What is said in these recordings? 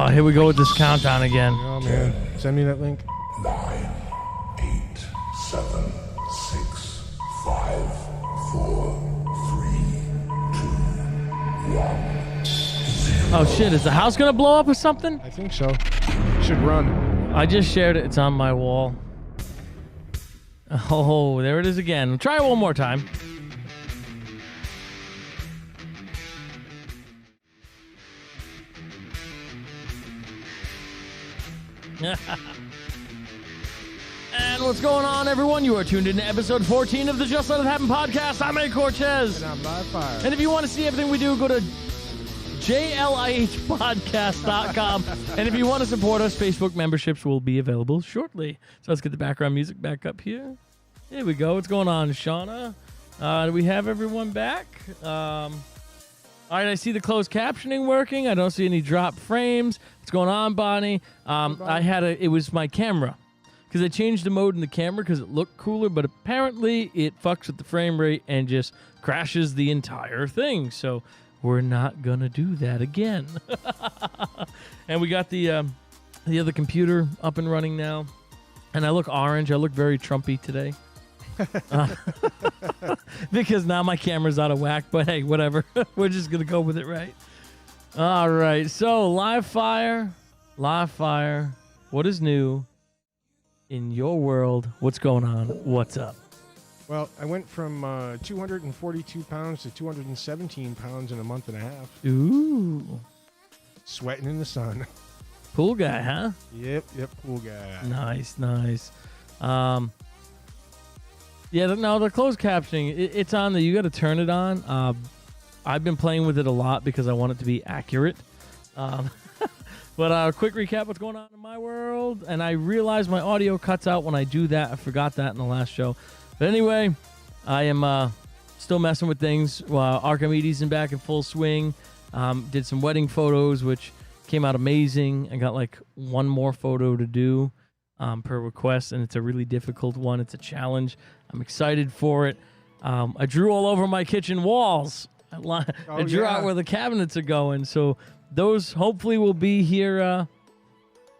Oh, here we go with this countdown again. Oh, man. Send me that link. 9, 8, 7, 6, 5, 4, 3, 2, 1. Oh, shit. Is the house going to blow up or something? I think so. Should run. I just shared it. It's on my wall. Oh, there it is again. Try it one more time. And what's going on, everyone? You are tuned in to episode 14 of the Just Let It Happen podcast. I'm A. Cortez. And I'm live fire. And if you want to see everything we do, go to JLIHpodcast.com. And if you want to support us, Facebook memberships will be available shortly. So let's get the background music back up here. Here we go. What's going on, Shauna? Do we have everyone back? All right, I see the closed captioning working. I don't see any drop frames. What's going on, Bonnie? It was my camera. Because I changed the mode in the camera because it looked cooler, but apparently it fucks with the frame rate and just crashes the entire thing. So we're not going to do that again. And we got the other computer up and running now. And I look orange. I look very Trumpy today. Because now my camera's out of whack, but hey, whatever. We're just going to go with it, right? All right. So live fire. What is new in your world? What's going on? What's up? Well, I went from 242 pounds to 217 pounds in a month and a half. Ooh. Sweating in the sun. Pool guy, huh? Yep, cool guy. Nice. Yeah, no, the closed captioning, it's on there. You got to turn it on. I've been playing with it a lot because I want it to be accurate. But quick recap what's going on in my world. And I realize my audio cuts out when I do that. I forgot that in the last show. But anyway, I am still messing with things. Archimedes in back in full swing. Did some wedding photos, which came out amazing. I got like one more photo to do per request, and it's a really difficult one. It's a challenge. I'm excited for it. I drew all over my kitchen walls. I drew out where the cabinets are going. So those hopefully will be here.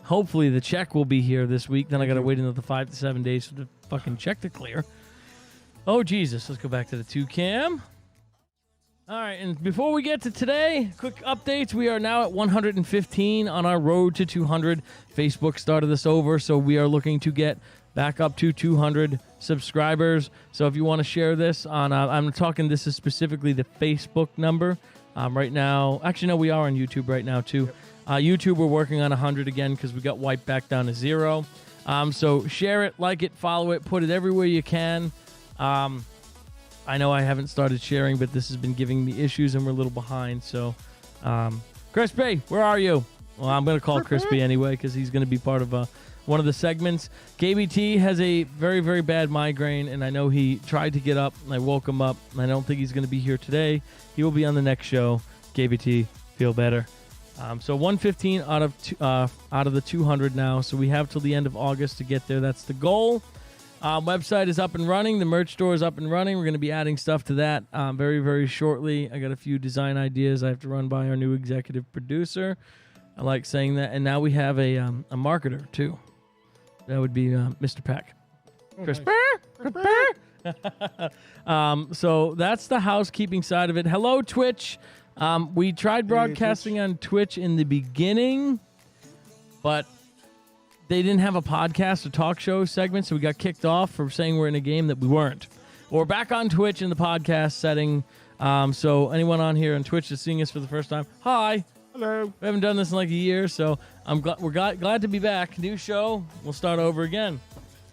Hopefully the check will be here this week. Then I got to wait another 5 to 7 days for the fucking check to clear. Oh, Jesus. Let's go back to the 2cam. All right, and before we get to today, quick updates. We are now at 115 on our road to 200. Facebook started this over, so we are looking to get back up to 200 subscribers. So if you want to share this on, I'm talking, this is specifically the Facebook number. Right now, actually, no, we are on YouTube right now, too. Yep. YouTube, we're working on 100 again because we got wiped back down to 0. So share it, like it, follow it, put it everywhere you can. I know I haven't started sharing, but this has been giving me issues, and we're a little behind. So, Crispy, where are you? Well, I'm going to call Crispy anyway because he's going to be part of one of the segments. KBT has a very, very bad migraine, and I know he tried to get up, and I woke him up, and I don't think he's going to be here today. He will be on the next show. KBT, feel better. So 115 out of the 200 now. So we have till the end of August to get there. That's the goal. Website is up and running. The merch store is up and running. We're going to be adding stuff to that very, very shortly. I got a few design ideas I have to run by our new executive producer. I like saying that. And now we have a marketer, too. That would be Mr. Peck. Crispy. So that's the housekeeping side of it. Hello, Twitch. We tried broadcasting on Twitch in the beginning, but they didn't have a podcast or talk show segment, so we got kicked off for saying we're in a game that we weren't. We're back on Twitch in the podcast setting. So anyone on here on Twitch that's seeing us for the first time, hi. Hello. We haven't done this in like a year, so we're glad to be back. New show. We'll start over again.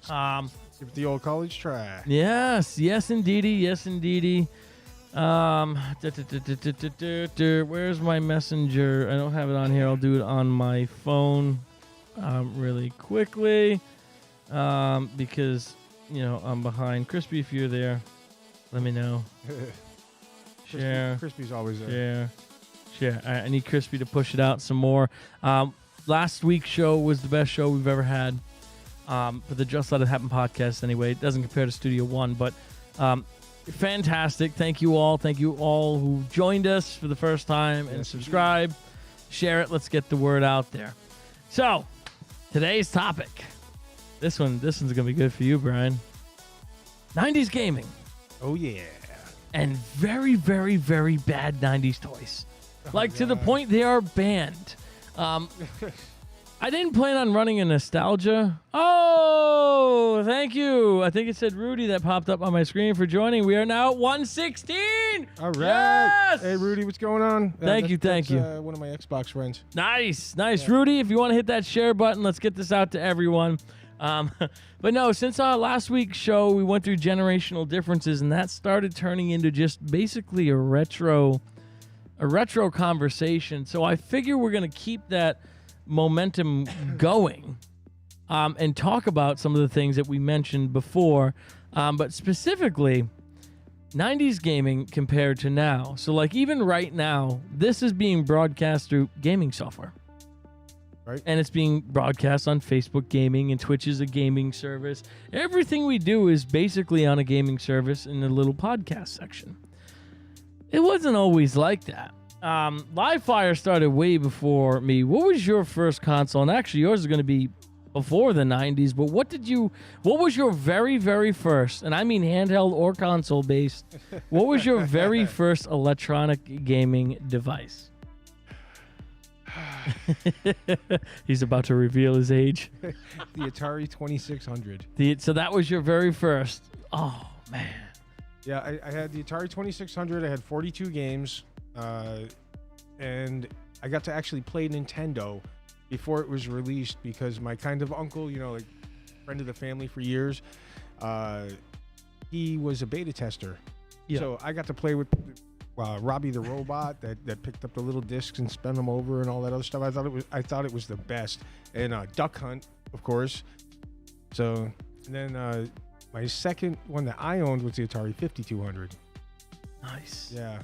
Give it the old college try. Yes, indeedy. Where's my messenger? I don't have it on here. I'll do it on my phone really quickly because, I'm behind. Crispy, if you're there, let me know. Share. Crispy's always there. Share. I need Crispy to push it out some more. Last week's show was the best show we've ever had for the Just Let It Happen podcast anyway. It doesn't compare to Studio One, but fantastic. Thank you all. Thank you all who joined us for the first time and subscribe, share it. Let's get the word out there. So, today's topic. This one's going to be good for you, Brian. 90s gaming. Oh, yeah. And very, very, very bad 90s toys. To the point they are banned. I didn't plan on running a nostalgia. Oh, thank you. I think it said Rudy that popped up on my screen for joining. We are now at 116. All right. Yes! Hey, Rudy, what's going on? Thank you. That's, one of my Xbox friends. Nice. Rudy, if you want to hit that share button, let's get this out to everyone. But no, since our last week's show, we went through generational differences, and that started turning into just basically a retro conversation. So I figure we're going to keep that momentum going and talk about some of the things that we mentioned before, but specifically 90s gaming compared to now. So like even right now, this is being broadcast through gaming software. Right. And it's being broadcast on Facebook Gaming, and Twitch is a gaming service. Everything we do is basically on a gaming service in a little podcast section. It wasn't always like that. Livefire started way before me. What was your first console? And actually, yours is going to be before the 90s. But what was your very, very first, and I mean handheld or console based, what was your very first electronic gaming device? He's about to reveal his age. The Atari 2600. So that was your very first. Oh, man. Yeah, I had the Atari 2600. I had 42 games. And I got to actually play Nintendo before it was released because my kind of uncle, friend of the family for years, he was a beta tester. Yeah. So I got to play with Robbie the robot that picked up the little discs and spun them over and all that other stuff. I thought it was the best. And Duck Hunt, of course. So and then my second one that I owned was the Atari 5200. Nice. Yeah.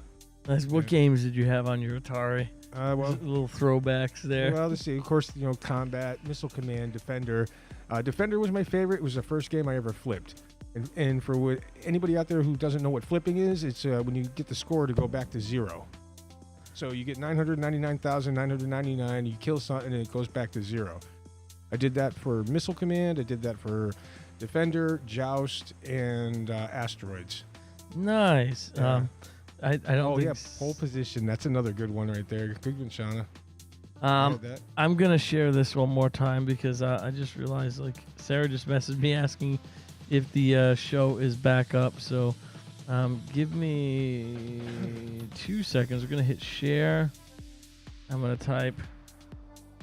What games did you have on your Atari? Little throwbacks there. Well, let's see. Of course, Combat, Missile Command, Defender. Defender was my favorite. It was the first game I ever flipped. And for anybody out there who doesn't know what flipping is, it's when you get the score to go back to 0. So you get 999,999. You kill something, and it goes back to 0. I did that for Missile Command. I did that for Defender, Joust, and Asteroids. Nice. I don't think... Pole Position. That's another good one right there. Good one, Shauna. I'm going to share this one more time because I just realized, Sarah just messaged me asking if the show is back up. So give me 2 seconds. We're going to hit share. I'm going to type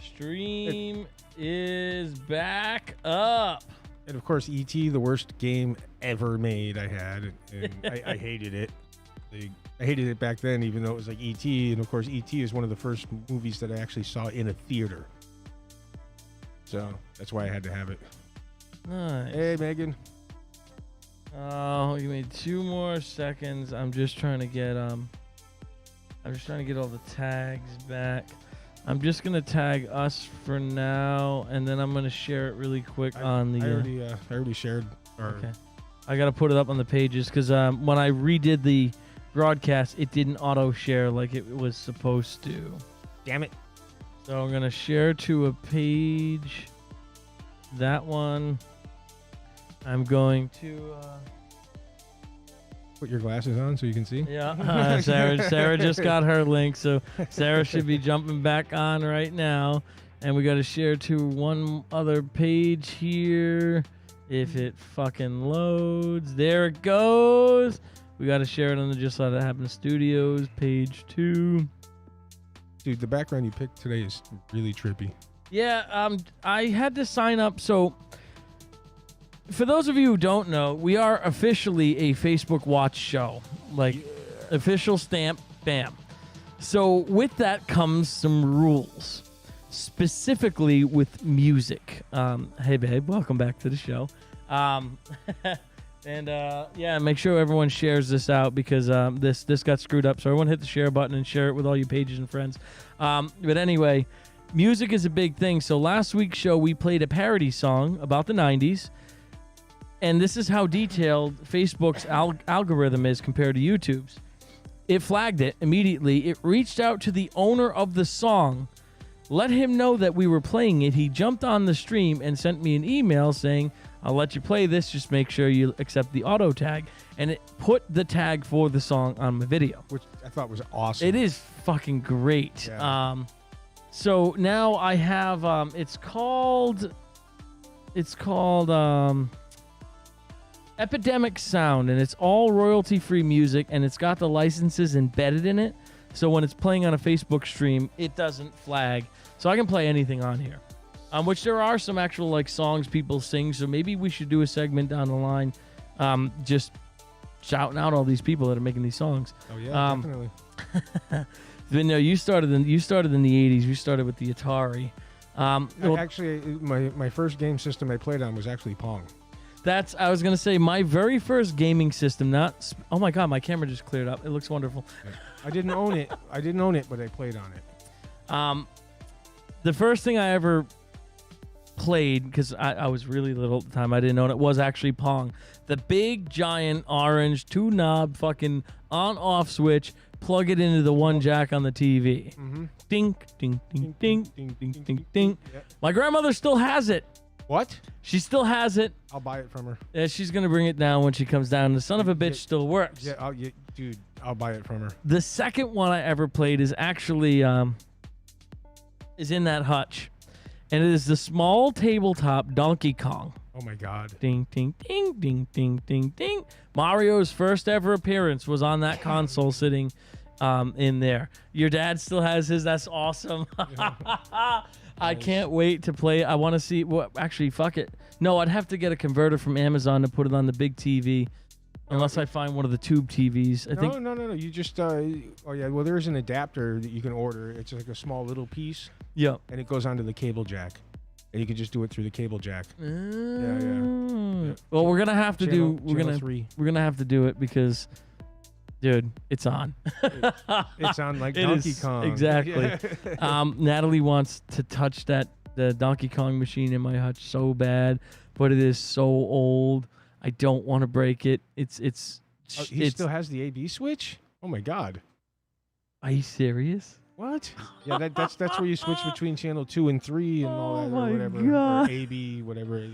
stream is back up. And, of course, E.T., the worst game ever made I had. And I hated it. I hated it back then, even though it was like E.T. And, of course, E.T. is one of the first movies that I actually saw in a theater. So that's why I had to have it. Nice. Hey, Megan. Oh, give me 2 more seconds. I'm just trying to get all the tags back. I'm just gonna tag us for now, and then I'm gonna share it really quick on the. I already shared. Okay. I gotta put it up on the pages because when I redid the broadcast, it didn't auto share like it was supposed to. Damn it! So I'm gonna share to a page. That one. I'm going to put your glasses on so you can see. Yeah, Sarah just got her link, so Sarah should be jumping back on right now. And we got to share to one other page here. If it fucking loads, there it goes. We got to share it on the Just Let It Happen Studios page 2. Dude, the background you picked today is really trippy. Yeah, I had to sign up. So, for those of you who don't know, we are officially a Facebook Watch show. Official stamp, bam. So, with that comes some rules, specifically with music. Hey, babe, welcome back to the show. And make sure everyone shares this out because this got screwed up. So, everyone hit the share button and share it with all your pages and friends. But anyway, music is a big thing. So, last week's show, we played a parody song about the 90s. And this is how detailed Facebook's algorithm is compared to YouTube's. it flagged it immediately. It reached out to the owner of the song, let him know that we were playing it. He jumped on the stream and sent me an email saying, I'll let you play this. Just make sure you accept the auto tag. And it put the tag for the song on my video. Which I thought was awesome. It is fucking great. Yeah. So now I have, it's called Epidemic Sound, and it's all royalty-free music, and it's got the licenses embedded in it. So when it's playing on a Facebook stream, it doesn't flag. So I can play anything on here. Which there are some actual like songs people sing. So maybe we should do a segment down the line, just shouting out all these people that are making these songs. Oh yeah, definitely. But no, you started in the 80s. You started with the Atari. Well, Actually, my first game system I played on was actually Pong. I was gonna say my very first gaming system. Oh my god, my camera just cleared up. It looks wonderful. I didn't own it. But I played on it. The first thing I ever played, because I was really little at the time, I didn't own it, was actually Pong. The big giant orange 2-knob fucking on-off switch. Plug it into the one jack on the TV. Mm-hmm. Ding, ding, ding, ding, ding, ding, ding, ding. Yep. My grandmother still has it. What? She still has it. I'll buy it from her. Yeah, she's gonna bring it down when she comes down. The son of a bitch still works. Yeah, dude, I'll buy it from her. The second one I ever played is actually is in that hutch, and it is the small tabletop Donkey Kong. Oh my god. Ding, ding, ding, ding, ding, ding, ding. Mario's first ever appearance was on that console sitting in there. Your dad still has his. That's awesome. I can't wait to play. I want to see what. Actually, fuck it. No, I'd have to get a converter from Amazon to put it on the big TV, unless I find one of the tube TVs. I think. No. You just. Oh yeah. Well, there's an adapter that you can order. It's like a small little piece. Yeah. And it goes onto the cable jack, and you can just do it through the cable jack. Yeah. Well, we're gonna have to Channel- do. We're channel gonna. 3. We're gonna have to do it because, dude, it's on. It's on like It Donkey is, Kong. exactly. Yeah. Natalie wants to touch the Donkey Kong machine in my hutch so bad, but it is so old. I don't want to break it. He still has the AB switch? Oh my god. Are you serious? What? Yeah, that's where you switch between channel 2 and 3 and all that, my or whatever, God. or AB, whatever.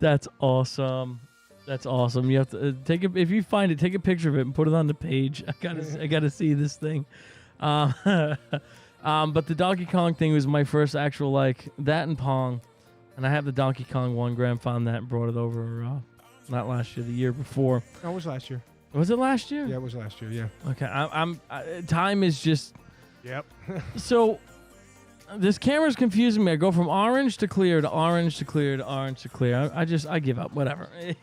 That's awesome. That's awesome. You have to take it if you find it. Take a picture of it and put it on the page. I gotta see this thing. But the Donkey Kong thing was my first actual like that and Pong, and I have the Donkey Kong one. Graham found that and brought it over. Not last year, the year before. No, it was last year. Was it last year? Yeah, it was last year. Yeah. Okay. Time is just. Yep. So this camera's confusing me. I go from orange to clear to orange to clear to orange to clear. I give up. Whatever. It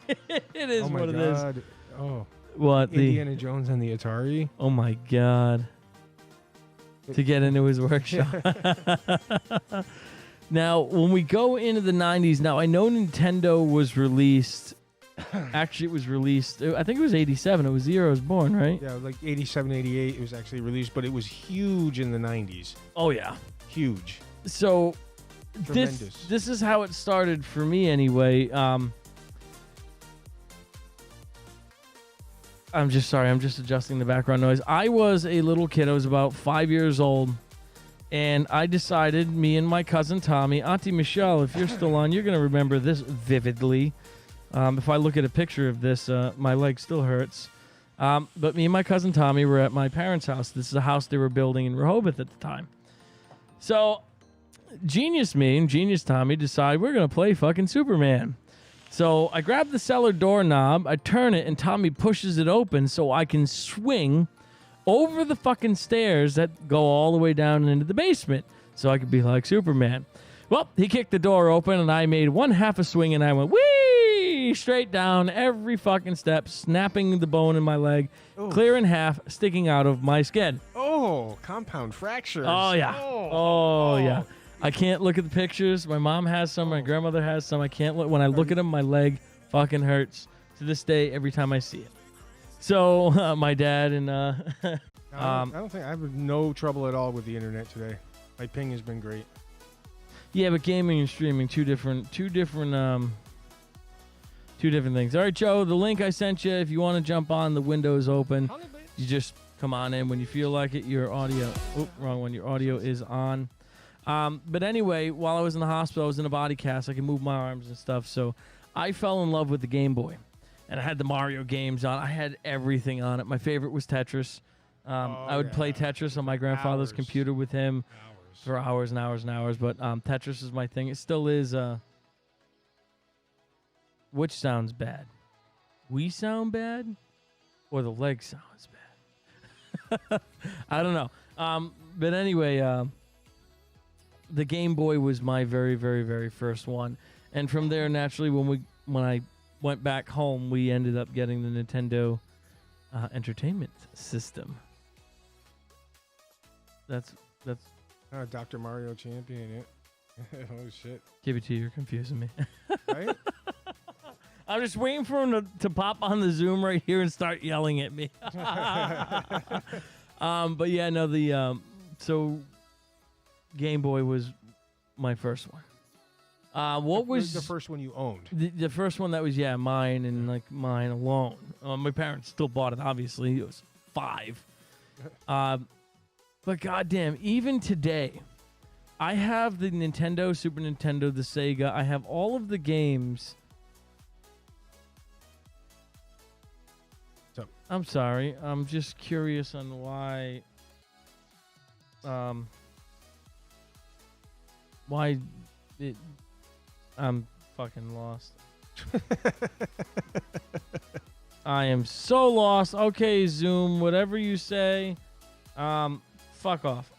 is Oh my what it is. god. Oh. What Indiana Jones and the Atari. Oh my god. To get into his workshop. Now, when we go into the 90s, now I know Nintendo was released. Actually, it was released. I think it was 87. It was the year I was born, right? Yeah, like 87, 88 it was actually released, but it was huge in the 90s. Oh yeah. Huge. So Tremendous. this is how it started for me anyway. I'm just sorry. I'm just adjusting the background noise. I was a little kid. I was about 5 years old. And I decided, me and my cousin Tommy, Auntie Michelle, if you're still on, you're going to remember this vividly. If I look at a picture of this, my leg still hurts. But me and my cousin Tommy were at my parents' house. This is a house they were building in Rehoboth at the time. So, genius me and genius Tommy decide we're going to play fucking Superman. So, I grab the cellar doorknob, I turn it, and Tommy pushes it open so I can swing over the fucking stairs that go all the way down into the basement so I could be like Superman. Well, he kicked the door open and I made one half a swing and I went whee straight down every fucking step, snapping the bone in my leg, clear in half, sticking out of my skin. Oh, compound fractures. Oh, yeah. Oh, yeah. I can't look at the pictures. My mom has some. My grandmother has some. I can't look. When I look at them, my leg fucking hurts to this day every time I see it. So my dad and I don't think I have no trouble at all with the internet today. My ping has been great. yeah, but gaming and streaming two different things. All right, Joe, the link I sent you. If you want to jump on, the window's open. You just come on in when you feel like it. Your audio, wrong one. Your audio is on. But anyway, while I was in the hospital, I was in a body cast. I could move my arms and stuff. So I fell in love with the Game Boy. And I had the Mario games on. I had everything on it. My favorite was Tetris. I would play Tetris on my grandfather's computer with him for hours and hours and hours. But Tetris is my thing. It still is. Which sounds bad? We sound bad? Or the leg sounds bad? I don't know. But anyway, the Game Boy was my very, very, very first one. And from there, naturally, when I went back home, we ended up getting the Nintendo Entertainment System. That's Dr. Mario Champion. Yeah. Oh shit! Give it to you. You're confusing me. Right? I'm just waiting for him to pop on the Zoom right here and start yelling at me. But yeah, no, so Game Boy was my first one. What was the first one you owned? The first one that was mine and like mine alone. My parents still bought it. Obviously, it was 5. But goddamn, even today, I have the Nintendo, Super Nintendo, the Sega. I have all of the games. So, I'm sorry. I'm just curious on why. Why it. I'm fucking lost. I am so lost. Okay, Zoom, whatever you say. Fuck off.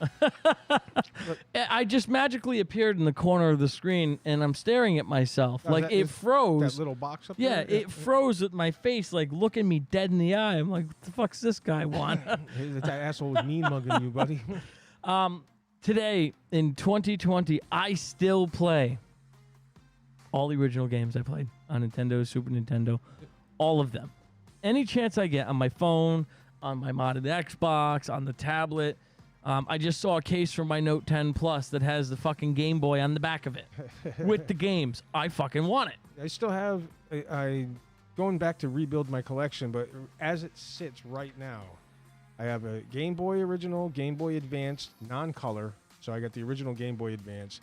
I just magically appeared in the corner of the screen and I'm staring at myself. It froze. That little box up there? Yeah, it froze at my face, like looking me dead in the eye. I'm like, what the fuck's this guy want? That asshole was mean mugging you, buddy. Today, in 2020, I still play all the original games I played on Nintendo, Super Nintendo, all of them. Any chance I get on my phone, on my modded Xbox, on the tablet. I just saw a case for my Note 10 Plus that has the fucking Game Boy on the back of it with the games. I fucking want it. I still have, I going back to rebuild my collection, but as it sits right now, I have a Game Boy original, Game Boy Advance, non-color. So I got the original Game Boy Advance.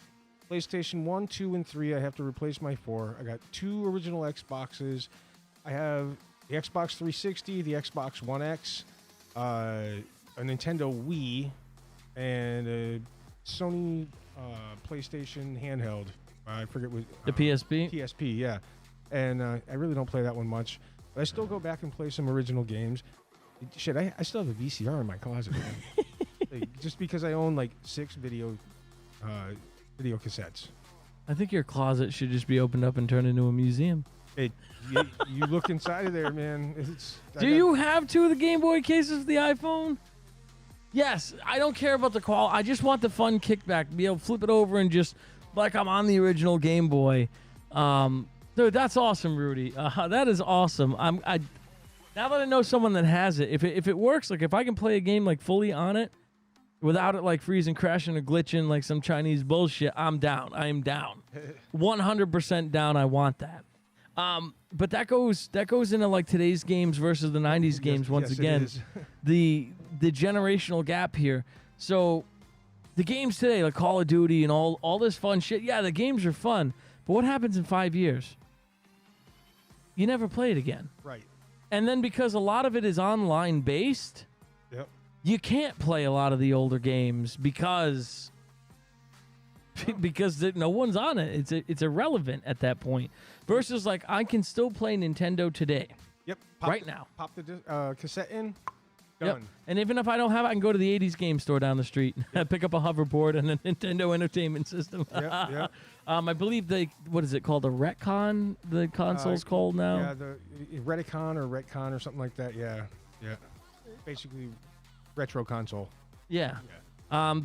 PlayStation 1, 2, and 3, I have to replace my 4. I got 2 original Xboxes. I have the Xbox 360, the Xbox One X, a Nintendo Wii, and a Sony PlayStation handheld. I forget what... the PSP? PSP, yeah. And I really don't play that one much. But I still go back and play some original games. Shit, I still have a VCR in my closet, man. Just because I own like 6 video cassettes. I think your closet should just be opened up and turned into a museum. You look inside of there, man. Do you have 2 of the Game Boy cases of the iPhone? Yes, I don't care about the quality. I just want the fun kickback. Be able to flip it over and just like I'm on the original Game Boy. Dude, that's awesome, Rudy. That is awesome. Now that I know someone that has it, if it works, like if I can play a game like fully on it without it like freezing, crashing, or glitching like some Chinese bullshit, I'm down. I am down. 100% down. I want that. But that goes into like today's games versus the 90s games once again. the generational gap here. So the games today, like Call of Duty and all this fun shit, yeah, the games are fun. But what happens in 5 years? You never play it again. Right. And then because a lot of it is online based, yep, you can't play a lot of the older games because no one's on it. It's irrelevant at that point. Versus like I can still play Nintendo today. Yep. Now. Pop the cassette in. Done. Yep. And even if I don't have it, I can go to the 80s game store down the street, pick up a hoverboard and a Nintendo Entertainment System. Yep. I believe what is it called? The Retcon? The console's called now? Yeah, the Reticon or Retcon or something like that. Yeah. Basically, retro console. Yeah.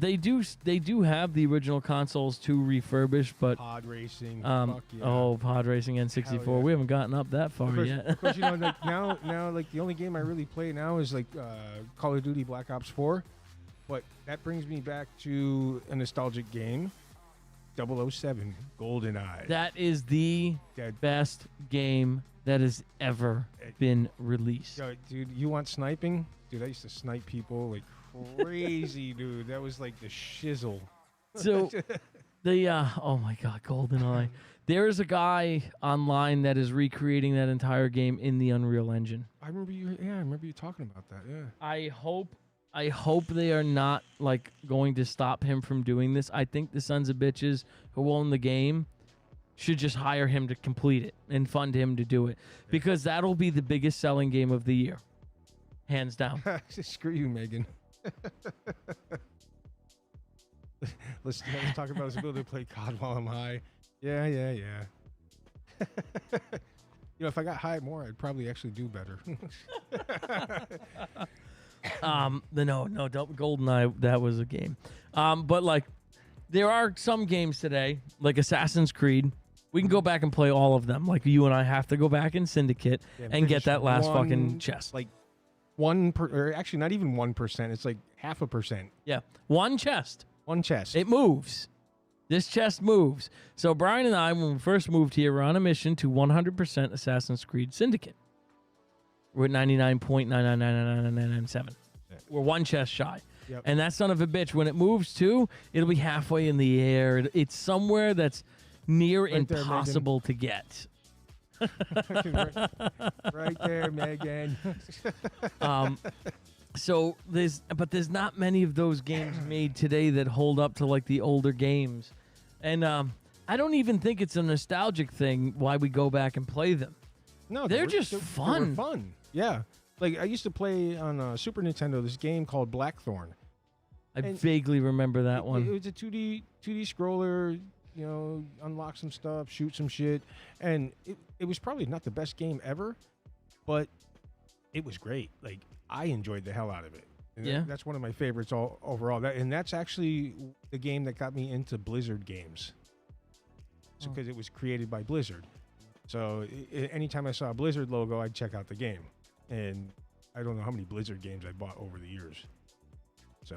They do have the original consoles to refurbish, but Pod Racing. Fuck yeah. Oh, Pod Racing N64. Yeah. We haven't gotten up that far yet. Of course, like now, like the only game I really play now is like Call of Duty Black Ops 4, but that brings me back to a nostalgic game. 007 GoldenEye. That is the That- best game that has ever been released. Yo, dude, you want sniping? Dude, I used to snipe people like crazy, dude. That was like the shizzle. So oh my god, GoldenEye. There is a guy online that is recreating that entire game in the Unreal Engine. I remember you talking about that. Yeah. I hope they are not like going to stop him from doing this. I think the sons of bitches who own the game should just hire him to complete it and fund him to do it, because that'll be the biggest selling game of the year, hands down. Screw you, Megan. Let's talk about his ability to play COD while I'm high. Yeah. You know, if I got high more, I'd probably actually do better. Don't GoldenEye, that was a game. But like, there are some games today, like Assassin's Creed. We can go back and play all of them. Like you and I have to go back in Syndicate and get that last fucking chest. Like or actually not even 1%. It's like 0.5%. Yeah, one chest. One chest. It moves. This chest moves. So Brian and I, when we first moved here, were on a mission to 100% Assassin's Creed Syndicate. We're at 99.9999997. We're one chest shy. Yep. And that son of a bitch, when it moves too, it'll be halfway in the air. It's somewhere that's near Right there, impossible to get. right there, Megan. So there's not many of those games made today that hold up to like the older games. And I don't even think it's a nostalgic thing why we go back and play them. No, They're were- just they were fun. fun. Yeah. Like I used to play on Super Nintendo this game called Blackthorn. I And vaguely remember that It one. was a 2D scroller, you know, unlock some stuff, shoot some shit. And it was probably not the best game ever, but it was great. Like I enjoyed the hell out of it. And Yeah. that's one of my favorites overall. And that's actually the game that got me into Blizzard games. So because it was created by Blizzard. So anytime I saw a Blizzard logo, I'd check out the game. And I don't know how many Blizzard games I bought over the years. So,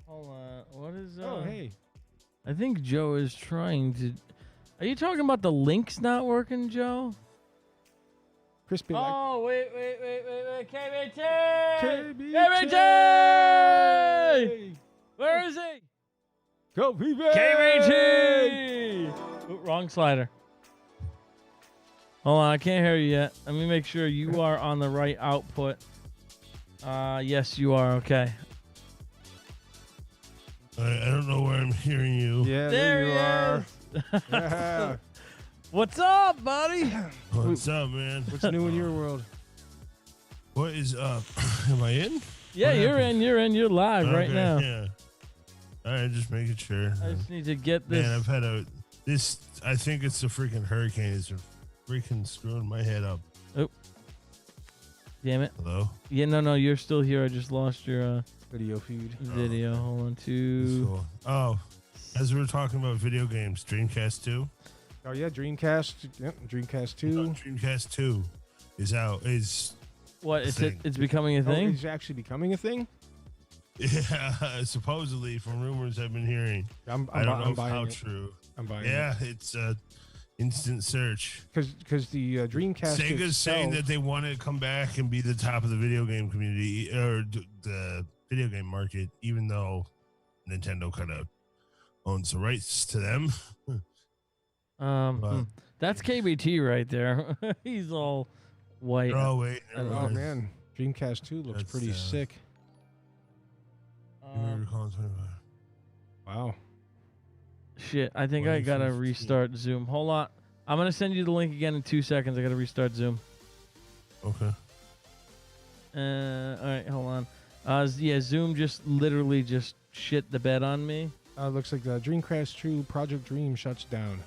Hold on. What is oh, hey. I think Joe is trying to. Are you talking about the links not working, Joe? Crispy Oh, wait. KBT! KBT! KBT! Where is he? Go, PB! KBT! Ooh, wrong slider. Hold on, I can't hear you yet. Let me make sure you are on the right output. Yes, you are. Okay. I don't know where I'm hearing you. Yeah, There there you he are. is. Yeah. What's up, buddy? What's up, man? What's new in your world? What is up? Am I in? Yeah, What you're happened? in. You're live right Okay, now. Yeah. All right, just making sure. I just need to get this. Man, I've had this. I think it's the freaking hurricane. It's freaking screwing my head up. Damn it. Hello. Yeah, no, you're still here. I just lost your Video feed. video. Hold on, What's two. cool? Oh, as we were talking about video games, Dreamcast 2. Oh, yeah, Dreamcast. Yep, Dreamcast 2. Dreamcast 2 is out. Is What? thing. It's becoming a Oh, thing. it's actually becoming a thing? yeah, supposedly from rumors I've been hearing. I'm I don't know buying how it. true. I'm buying Yeah, it's instant search. Because the Dreamcast Sega's saying itself- that they want to come back and be the top of the video game community or the video game market, even though Nintendo kind of owns the rights to them. But- That's KBT right there. He's all white. Oh wait, never Oh, mind. man. Dreamcast 2 looks That's, pretty sick. You may recall 25. Wow. Shit, I think I gotta 2015. restart Zoom. Hold on. I'm gonna send you the link again in 2 seconds. I gotta restart Zoom. Okay. All right, hold on. Yeah, Zoom just literally just shit the bed on me. Looks like the Dreamcast 2 Project Dream shuts down.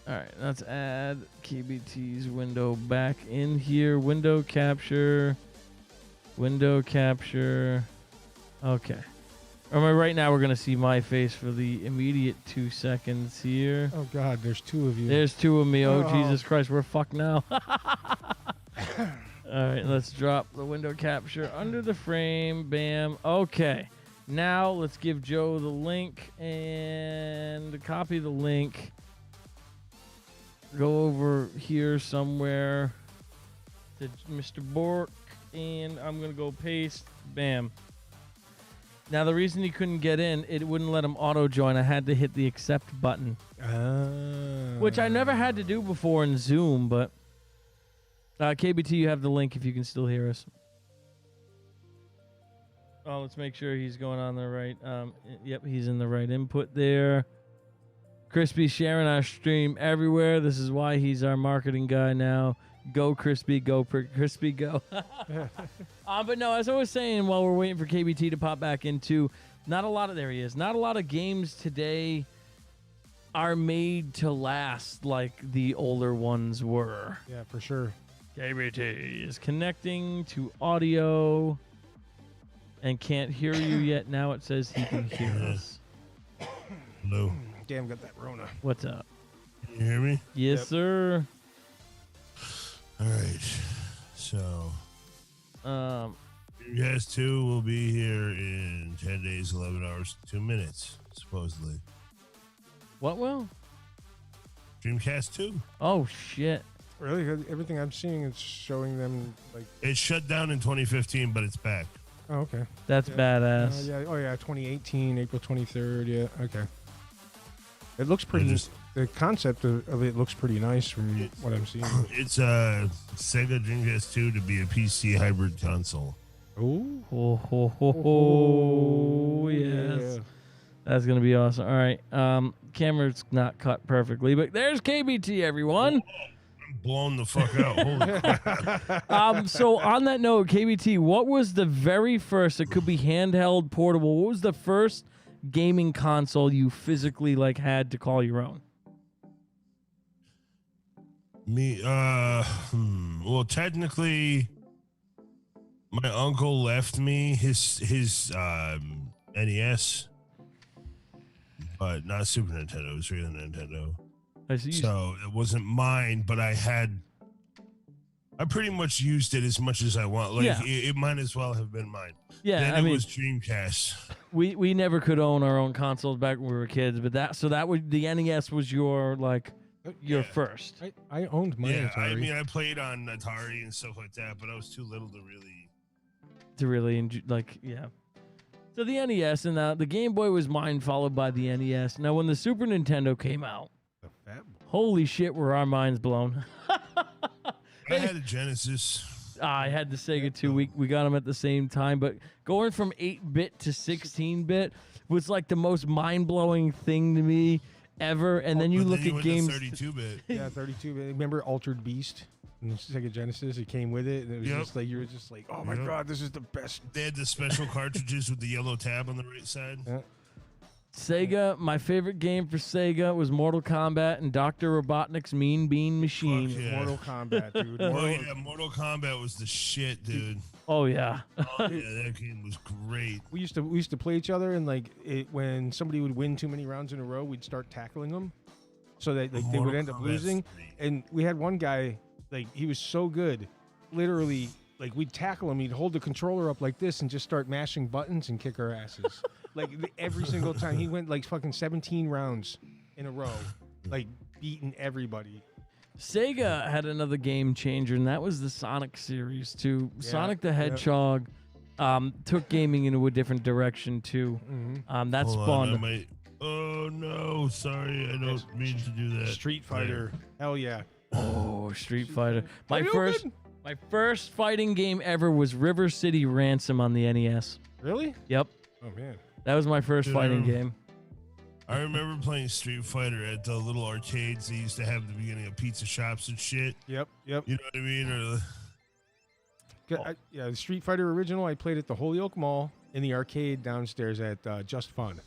All right, let's add KBT's window back in here. Window capture. Okay. Right now we're gonna see my face for the immediate 2 seconds here. Oh, God, there's two of you. There's two of me. Oh, Oh. Jesus Christ, we're fucked now. All right, let's drop the window capture under the frame. Bam. Okay. Now let's give Joe the link and copy the link. Go over here somewhere to Mr. Bork, and I'm going to go paste. Bam. Now, the reason he couldn't get in, it wouldn't let him auto-join. I had to hit the accept button, which I never had to do before in Zoom, but KBT, you have the link if you can still hear us. Oh, let's make sure he's going on the right. Yep, he's in the right input there. Crispy sharing our stream everywhere. This is why he's our marketing guy now. Go Crispy, go Crispy, go. But no, as I was saying, while we're waiting for KBT to pop back into, not a lot of games today are made to last like the older ones were. Yeah, for sure. KBT is connecting to audio and can't hear you yet. Now it says he can hear us. Hello. Damn, got that Rona. What's up? Can you hear me? Yes, Yep. sir. All right. So, Um, Dreamcast 2 will be here in 10 days, 11 hours, 2 minutes, supposedly. what will? Dreamcast 2. Oh shit! Really? Everything I'm seeing is showing them like. It shut down in 2015, but it's back. Oh, okay. That's Yeah. badass. Yeah. Oh, yeah. 2018, April 23rd. Yeah. Okay. It looks pretty. The concept of it looks pretty nice from what I'm seeing. It's a Sega Dreamcast 2 to be a PC hybrid console. Ooh. Oh, ho, ho, ho. Yes. Yeah. That's gonna be awesome. All right. Camera's not cut perfectly, but there's KBT, everyone. I'm blown the fuck out. Holy crap. So on that note, KBT, what was the very first? It could be handheld, portable. What was the first gaming console you physically had to call your own? Me, well, technically, my uncle left me his NES, but not Super Nintendo. It was regular Nintendo. I see. So it wasn't mine, but I pretty much used it as much as I want. Like Yeah. it might as well have been mine. Yeah, Then I mean, was Dreamcast. we never could own our own consoles back when we were kids, but that would the NES was your your Yeah. first. I owned my Yeah, I Atari. mean, I played on Atari and stuff like that, but I was too little to really. Enjoy, yeah. So the NES and the Game Boy was mine, followed by the NES. Now when the Super Nintendo came out, The fat boy. holy shit, were our minds blown. I had a Genesis. I had the Sega too. We got them at the same time, but going from 8-bit to 16-bit was like the most mind-blowing thing to me ever. And then you But look then at went games. to 32-bit. Yeah, 32. Remember Altered Beast? And the Sega Genesis, it came with it, and it was Yep. just like you were just like, oh my Yep. god, this is the best. They had the special cartridges with the yellow tab on the right side. Yeah. Sega, my favorite game for Sega was Mortal Kombat and Dr. Robotnik's Mean Bean Machine. Fuck yeah. Mortal Kombat, dude. Oh Mortal, yeah, Mortal Kombat was the shit, dude. Oh yeah. Oh, yeah, that game was great. we used to play each other, and when somebody would win too many rounds in a row, we'd start tackling them, so that they would Mortal end up Kombat losing. 3. And we had one guy, he was so good, literally, we'd tackle him, he'd hold the controller up like this and just start mashing buttons and kick our asses. Every single time. He went fucking 17 rounds in a row, beating everybody. Sega had another game changer, and that was the Sonic series too. Yeah, Sonic the yeah. Hedgehog took gaming into a different direction too. Mm-hmm. That Hold on, I spawned. might- Oh no, sorry, I don't mean to do that. Street Fighter. Hell yeah. Oh, Street Fighter. My Hadouken! first fighting game ever was River City Ransom on the NES. Really? Yep, Oh man. that was my first Dude, fighting game. I remember playing Street Fighter at the little arcades they used to have at the beginning of pizza shops and shit. Yep. You know what I mean? Or The Street Fighter original, I played at the Holyoke Mall in the arcade downstairs at Just Fun.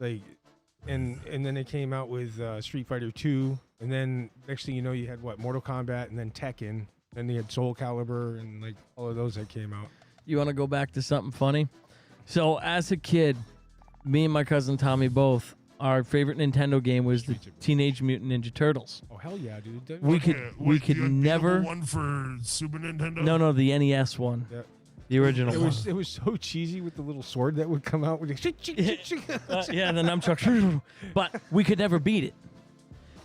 And then they came out with Street Fighter 2, and then next thing you know, you had Mortal Kombat, and then Tekken, then they had Soul Calibur, and all of those that came out. You want to go back to something funny? So as a kid, me and my cousin Tommy both, our favorite Nintendo game was the Teenage Mutant Ninja Turtles. Oh hell yeah, dude! We could Okay, wait, could you have never. one for Super Nintendo. No, the NES one. Yeah. The original It one. was so cheesy with the little sword that would come out with Yeah, the nunchuck. But we could never beat it.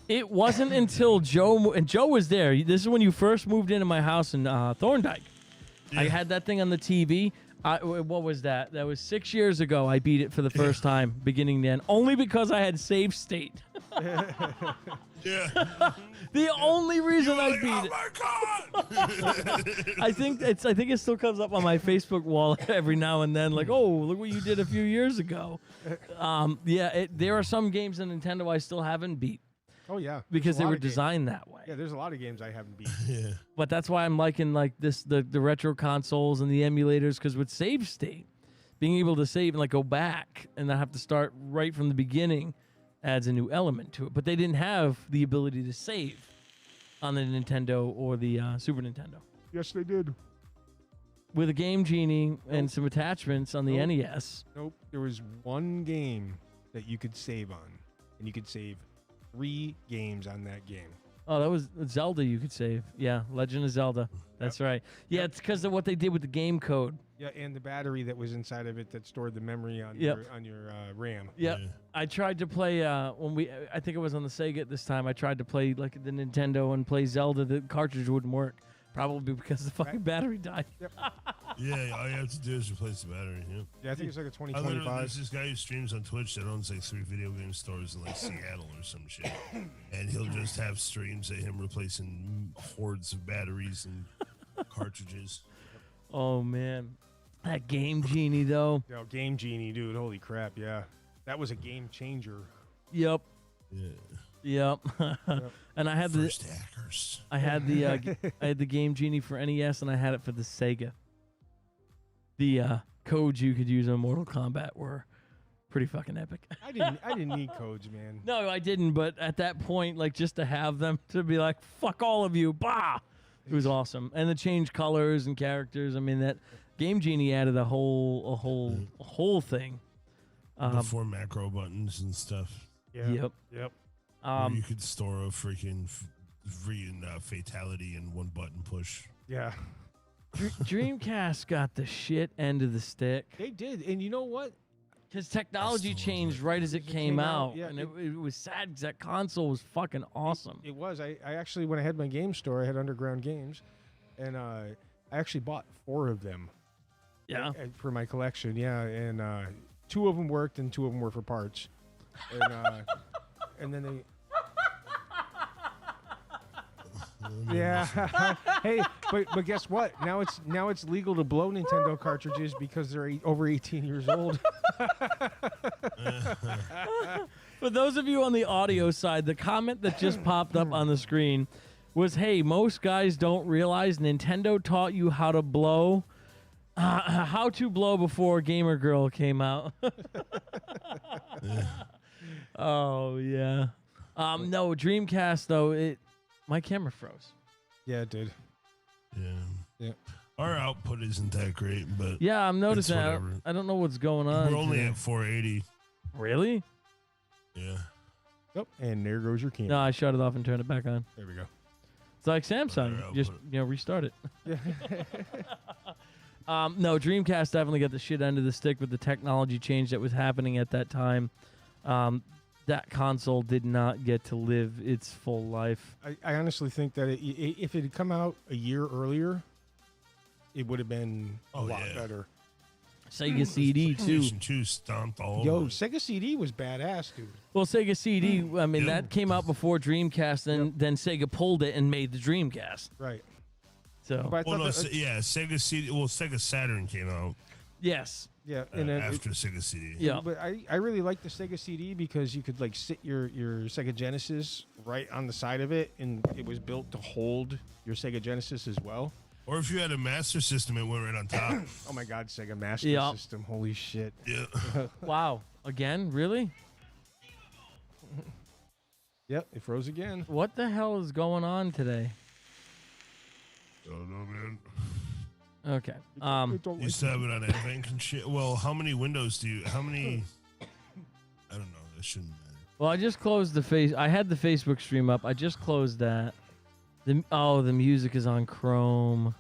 It wasn't until Joe was there. This is when you first moved into my house in Thorndike. I had that thing on the TV. What was that? That was 6 years ago. I beat it for the first time, beginning to end, only because I had save state. Yeah. The only reason I beat oh my god! I think it still comes up on my Facebook wall every now and then. Like, oh, look what you did a few years ago. There are some games in Nintendo I still haven't beat Oh yeah, because There's a they lot were of games. designed that way. Yeah, there's a lot of games I haven't beat. Yeah. But that's why I'm liking like the retro consoles and the emulators, because with save state, being able to save and like go back and not have to start right from the beginning adds a new element to it. But they didn't have the ability to save on the Nintendo or the Super Nintendo. Yes, they did. With a Game Genie and some attachments on the Nope. NES. Nope. There was one game that you could save on, and you could save 3 games on that game. Oh, that was Zelda you could save. Yeah, Legend of Zelda. That's right. Yeah, it's because of what they did with the game code. Yeah, and the battery that was inside of it that stored the memory on Yep. your RAM. Yeah. Yeah. I tried to play I think it was on the Sega this time. I tried to play like the Nintendo and play Zelda. The cartridge wouldn't work. Probably because the fucking battery died. Yeah, all you have to do is replace the battery. Yeah. Yeah, I think it's like a I literally, 2025. there's this guy who streams on Twitch that owns like 3 video game stores in like Seattle or some shit, and he'll just have streams of him replacing hordes of batteries and cartridges. Oh man, that Game Genie though. Yo, Game Genie, dude. Holy crap, yeah. That was a game changer. Yep. Yeah. And I had First hackers. I had the Game Genie for NES, and I had it for the Sega. The codes you could use on Mortal Kombat were pretty fucking epic. I didn't need codes, man. No, I didn't. But at that point, like just to have them to be like, "Fuck all of you," bah, it was awesome. And to change colors and characters. I mean, that Game Genie added a whole thing. The 4 macro buttons and stuff. Yeah. Yep. Where you could store a freaking fatality in one button push. Yeah. Dreamcast got the shit end of the stick They did. And you know what? because technology That's the changed one. right as it came out, yeah, and it was sad because that console was fucking awesome. It was. I actually, when I had my game store, I had Underground Games, and I actually bought 4 of them. Yeah. For my collection, yeah. And 2 of them worked, and 2 of them were for parts. And and then they. Yeah. Hey, but guess what? Now it's legal to blow Nintendo cartridges because they're over 18 years old. For those of you on the audio side, the comment that just popped up on the screen was, "Hey, most guys don't realize Nintendo taught you how to blow." How to blow before Gamer Girl came out. Oh yeah. No, Dreamcast though, my camera froze. Yeah, it did. Yeah. Yeah. Our output isn't that great, but Yeah, I'm noticing that. whatever. I don't know what's going on. we're only today. at 480. Really? Yeah. Yep. And there goes your camera. No, I shut it off and turned it back on. There we go. It's like Samsung. I'll Just put restart it. No, Dreamcast definitely got the shit end of the stick with the technology change that was happening at that time. That console did not get to live its full life. I honestly think that if it had come out a year earlier, it would have been a lot yeah. better. Sega CD too. PlayStation 2 stomped all Yo, over. it. Sega CD was badass, dude. Well, Sega CD, I mean, Yeah. that came out before Dreamcast, and then Sega pulled it and made the Dreamcast. Right. So, But I Well, thought no, that, Sega CD. Well, Sega Saturn came out yes. yeah, and then after Sega CD. Yeah. But I really like the Sega CD because you could like sit your Sega Genesis right on the side of it, and it was built to hold your Sega Genesis as well. Or if you had a Master System, it went right on top. Oh my God, Sega Master Yeah. System! Holy shit! Yeah. Wow. Again? Really? Yep, it froze again. What the hell is going on today? I don't know, man. Okay. It don't You like- still have it on Advent and shit. Well, how many windows do you? How many? I don't know. That shouldn't matter. Well, I just closed I had the Facebook stream up. I just closed that. The music is on Chrome.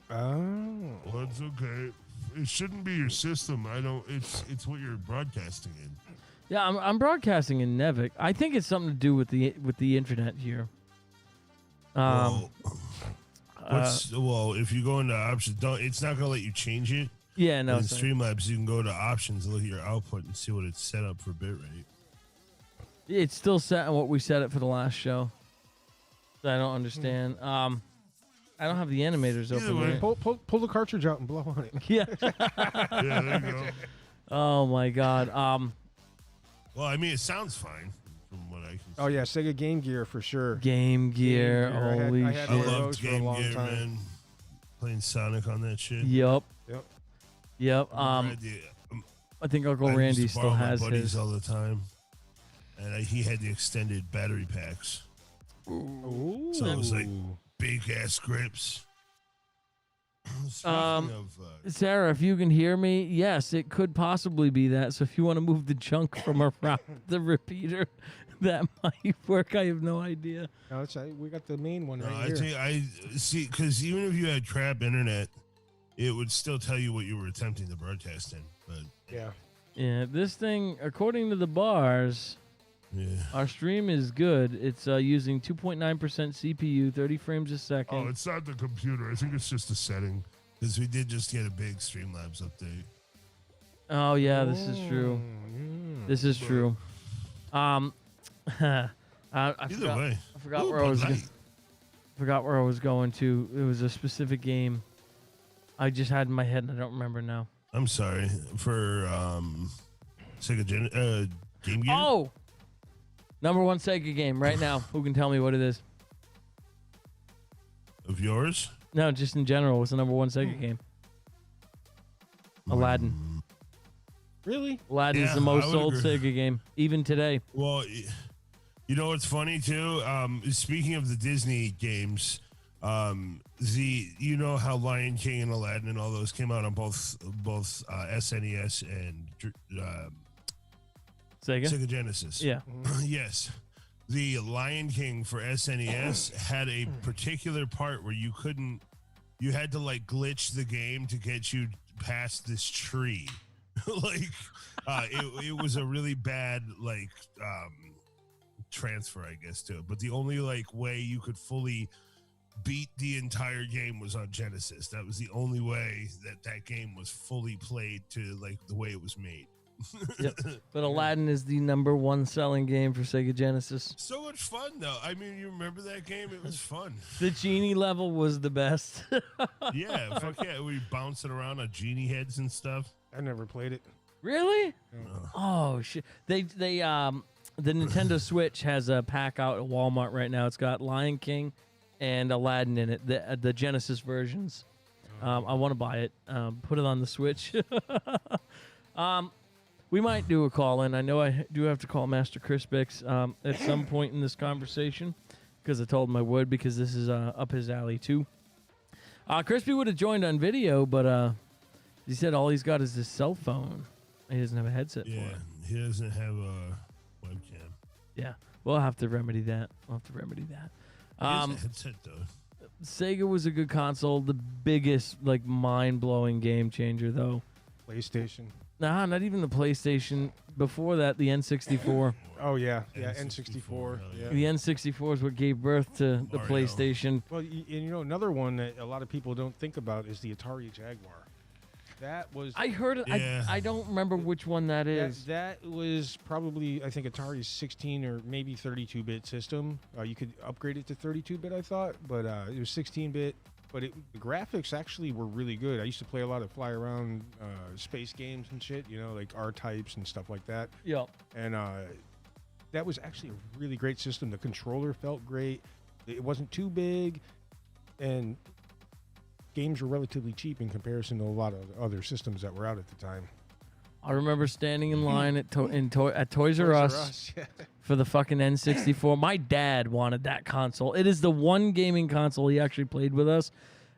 Oh. Well, it's okay. It shouldn't be your system. It's what you're broadcasting in. Yeah, I'm broadcasting in Nevik. I think it's something to do with the internet here. Well, if you go into options, it's not gonna let you change it. Yeah, no. In Streamlabs, you can go to options and look at your output and see what it's set up for bitrate. It's still set on what we set it for the last show. So I don't understand. I don't have the animators open. way. Right? Pull the cartridge out and blow on it. Yeah. Yeah, there you go. Oh my God. Well, I mean, it sounds fine from what I can see. Oh yeah, Sega Game Gear for sure. Game Gear. Gear. I Holy had shit. I one of loved those for a Game long Gear, time. man. Playing Sonic on that shit. Yep. Yep. Yep. I had I think Uncle I used Randy to still borrow my has buddies his. all the time, and he had the extended battery packs, Ooh. so it was like big ass grips. Speaking of, Sarah, if you can hear me, yes, it could possibly be that. So if you want to move the junk from around the repeater, that might work. I have no idea. No, we got the main one no, right I here. think I see because even if you had crap internet, it would still tell you what you were attempting to broadcast in. But Yeah. Yeah, this thing, according to the bars, yeah. our stream is good. It's using 2.9% CPU, 30 frames a second. Oh, it's not the computer. I think it's just a setting because we did just get a big Streamlabs update. Oh, yeah, this is true. This is true. I Either forgot, way, I forgot Ooh, where I was. Bud Light. Forgot where I was going to. It was a specific game. I just had in my head, and I don't remember now. I'm sorry for Sega Game Gear. Oh, number one Sega game right now. Who can tell me what it is? Of yours? No, just in general. What's the number one Sega game? Aladdin. Really? Aladdin is Yeah, the most I would sold agree. Sega game, even today. Well, you know what's funny too? Speaking of the Disney games, you know how Lion King and Aladdin and all those came out on both SNES and Sega? Sega Genesis. Yeah. Yes. The Lion King for SNES had a particular part where you had to like glitch the game to get you past this tree. It was a really bad transfer, I guess, to it. But the only way you could fully beat the entire game was on Genesis. That was the only way that game was fully played to the way it was made. Yep. But Aladdin is the number one selling game for Sega Genesis. So much fun though. I mean, you remember that game? It was fun. The genie level was the best. Yeah, fuck yeah. We bouncing around on genie heads and stuff. I never played it. Really? Oh shit! The Nintendo Switch has a pack out at Walmart right now. It's got Lion King and Aladdin in it. The Genesis versions. I want to buy it. Put it on the Switch. We might do a call in. I know I do have to call Master Chris Bix at some point in this conversation because I told him I would because this is up his alley too. Crispy would have joined on video, but he said all he's got is his cell phone. He doesn't have a headset for Yeah, it. he doesn't have a webcam. Yeah, we'll have to remedy that. He has a headset though. Sega was a good console. The biggest, mind-blowing game changer, though. PlayStation. Nah, not even the PlayStation. Before that, the N64. Oh yeah, yeah. N64, N64. Yeah. The N64 is what gave birth to the Mario. PlayStation. Well, and another one that a lot of people don't think about is the Atari Jaguar. That was. I heard it. Yeah. I don't remember which one that is. That was probably, I think, Atari's 16 or maybe 32-bit system. You could upgrade it to 32-bit, I thought, but it was 16-bit. But the graphics actually were really good. I used to play a lot of fly around space games and shit, like R-Types and stuff like that. Yep. And that was actually a really great system. The controller felt great. It wasn't too big, and games were relatively cheap in comparison to a lot of other systems that were out at the time. I remember standing in line at Toys R Us Yeah. for the fucking N64. My dad wanted that console. It is the one gaming console he actually played with us.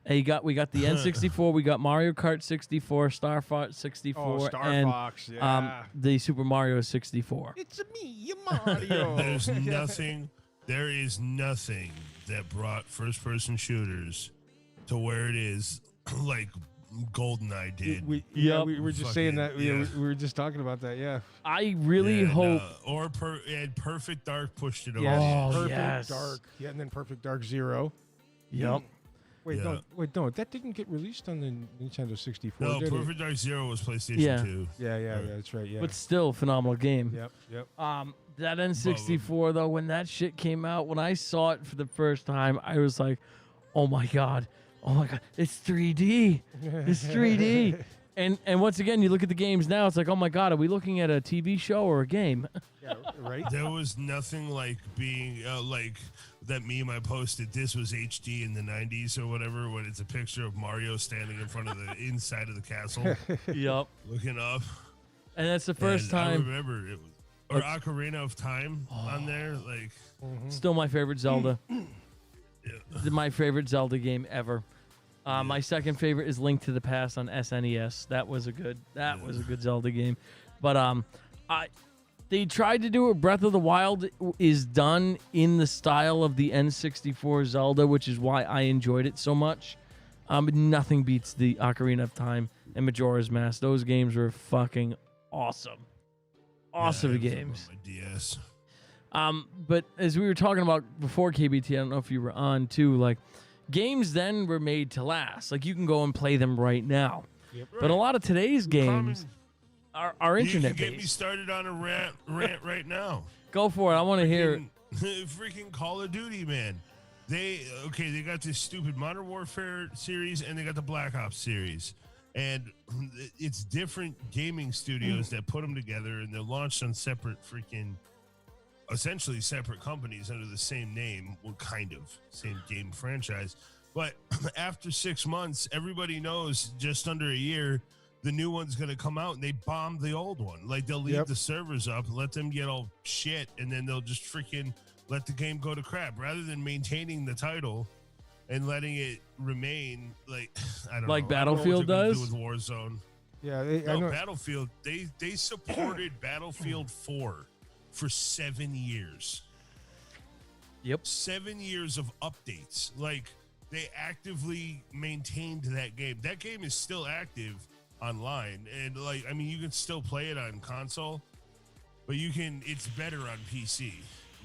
And we got the N64, we got Mario Kart 64, Star Fox 64, Oh, Star and Fox, yeah. the Super Mario 64. It's me, Mario. There is nothing that brought first-person shooters to where it is, like GoldenEye did. We were just saying that. Yeah. We were just talking about that. Yeah. I really And, hope. and Perfect Dark pushed it over. Yes. Oh, Perfect yes. Dark. Yeah, and then Perfect Dark Zero. Yep. Wait, Yeah. no, that didn't get released on the Nintendo 64. No, did it? Perfect Dark Zero was PlayStation Yeah. 2. Yeah, that's right. Yeah. But still, phenomenal game. Yep. That N64 though, when that shit came out, when I saw it for the first time, I was like, "Oh my god, it's 3D, it's 3D." And once again, you look at the games now, it's like, "Oh my god, are we looking at a TV show or a game?" Yeah, right. There was nothing like being like that meme I posted. This was HD in the 90s or whatever, when it's a picture of Mario standing in front of the inside of the castle Yep. looking up. And that's the first And I time. remember it was, or Ocarina of Time on there. Like, Still my favorite Zelda. yeah. My favorite Zelda game ever. My second favorite is Link to the Past on SNES. That was a good Zelda game. But they tried to do it. Breath of the Wild is done in the style of the N64 Zelda, which is why I enjoyed it so much. But nothing beats the Ocarina of Time and Majora's Mask. Those games were fucking awesome. Awesome Yeah, it was games. on my DS. But as we were talking about before KBT, I don't know if you were on too, like games then were made to last. Like you can go and play them right now. Yep. But a lot of today's games are You internet can get me based. started on a rant right now. Go for it. I want to hear it. Freaking Call of Duty, man. They got this stupid Modern Warfare series and they got the Black Ops series. And it's different gaming studios that put them together, and they're launched on essentially separate companies under the same name, well, kind of same game franchise. But after 6 months, everybody knows just under a year, the new one's going to come out, and they bomb the old one. Like they'll leave the servers up, let them get all shit, and then they'll just freaking let the game go to crap rather than maintaining the title and letting it remain. Like, I don't know. Like Battlefield I don't know what does? they're gonna do with Warzone. Yeah, I No, know. Battlefield. They supported Battlefield 4 for 7 years. Yep. 7 years of updates. Like they actively maintained that game. That game is still active online, and like I mean, you can still play it on console, but it's better on PC.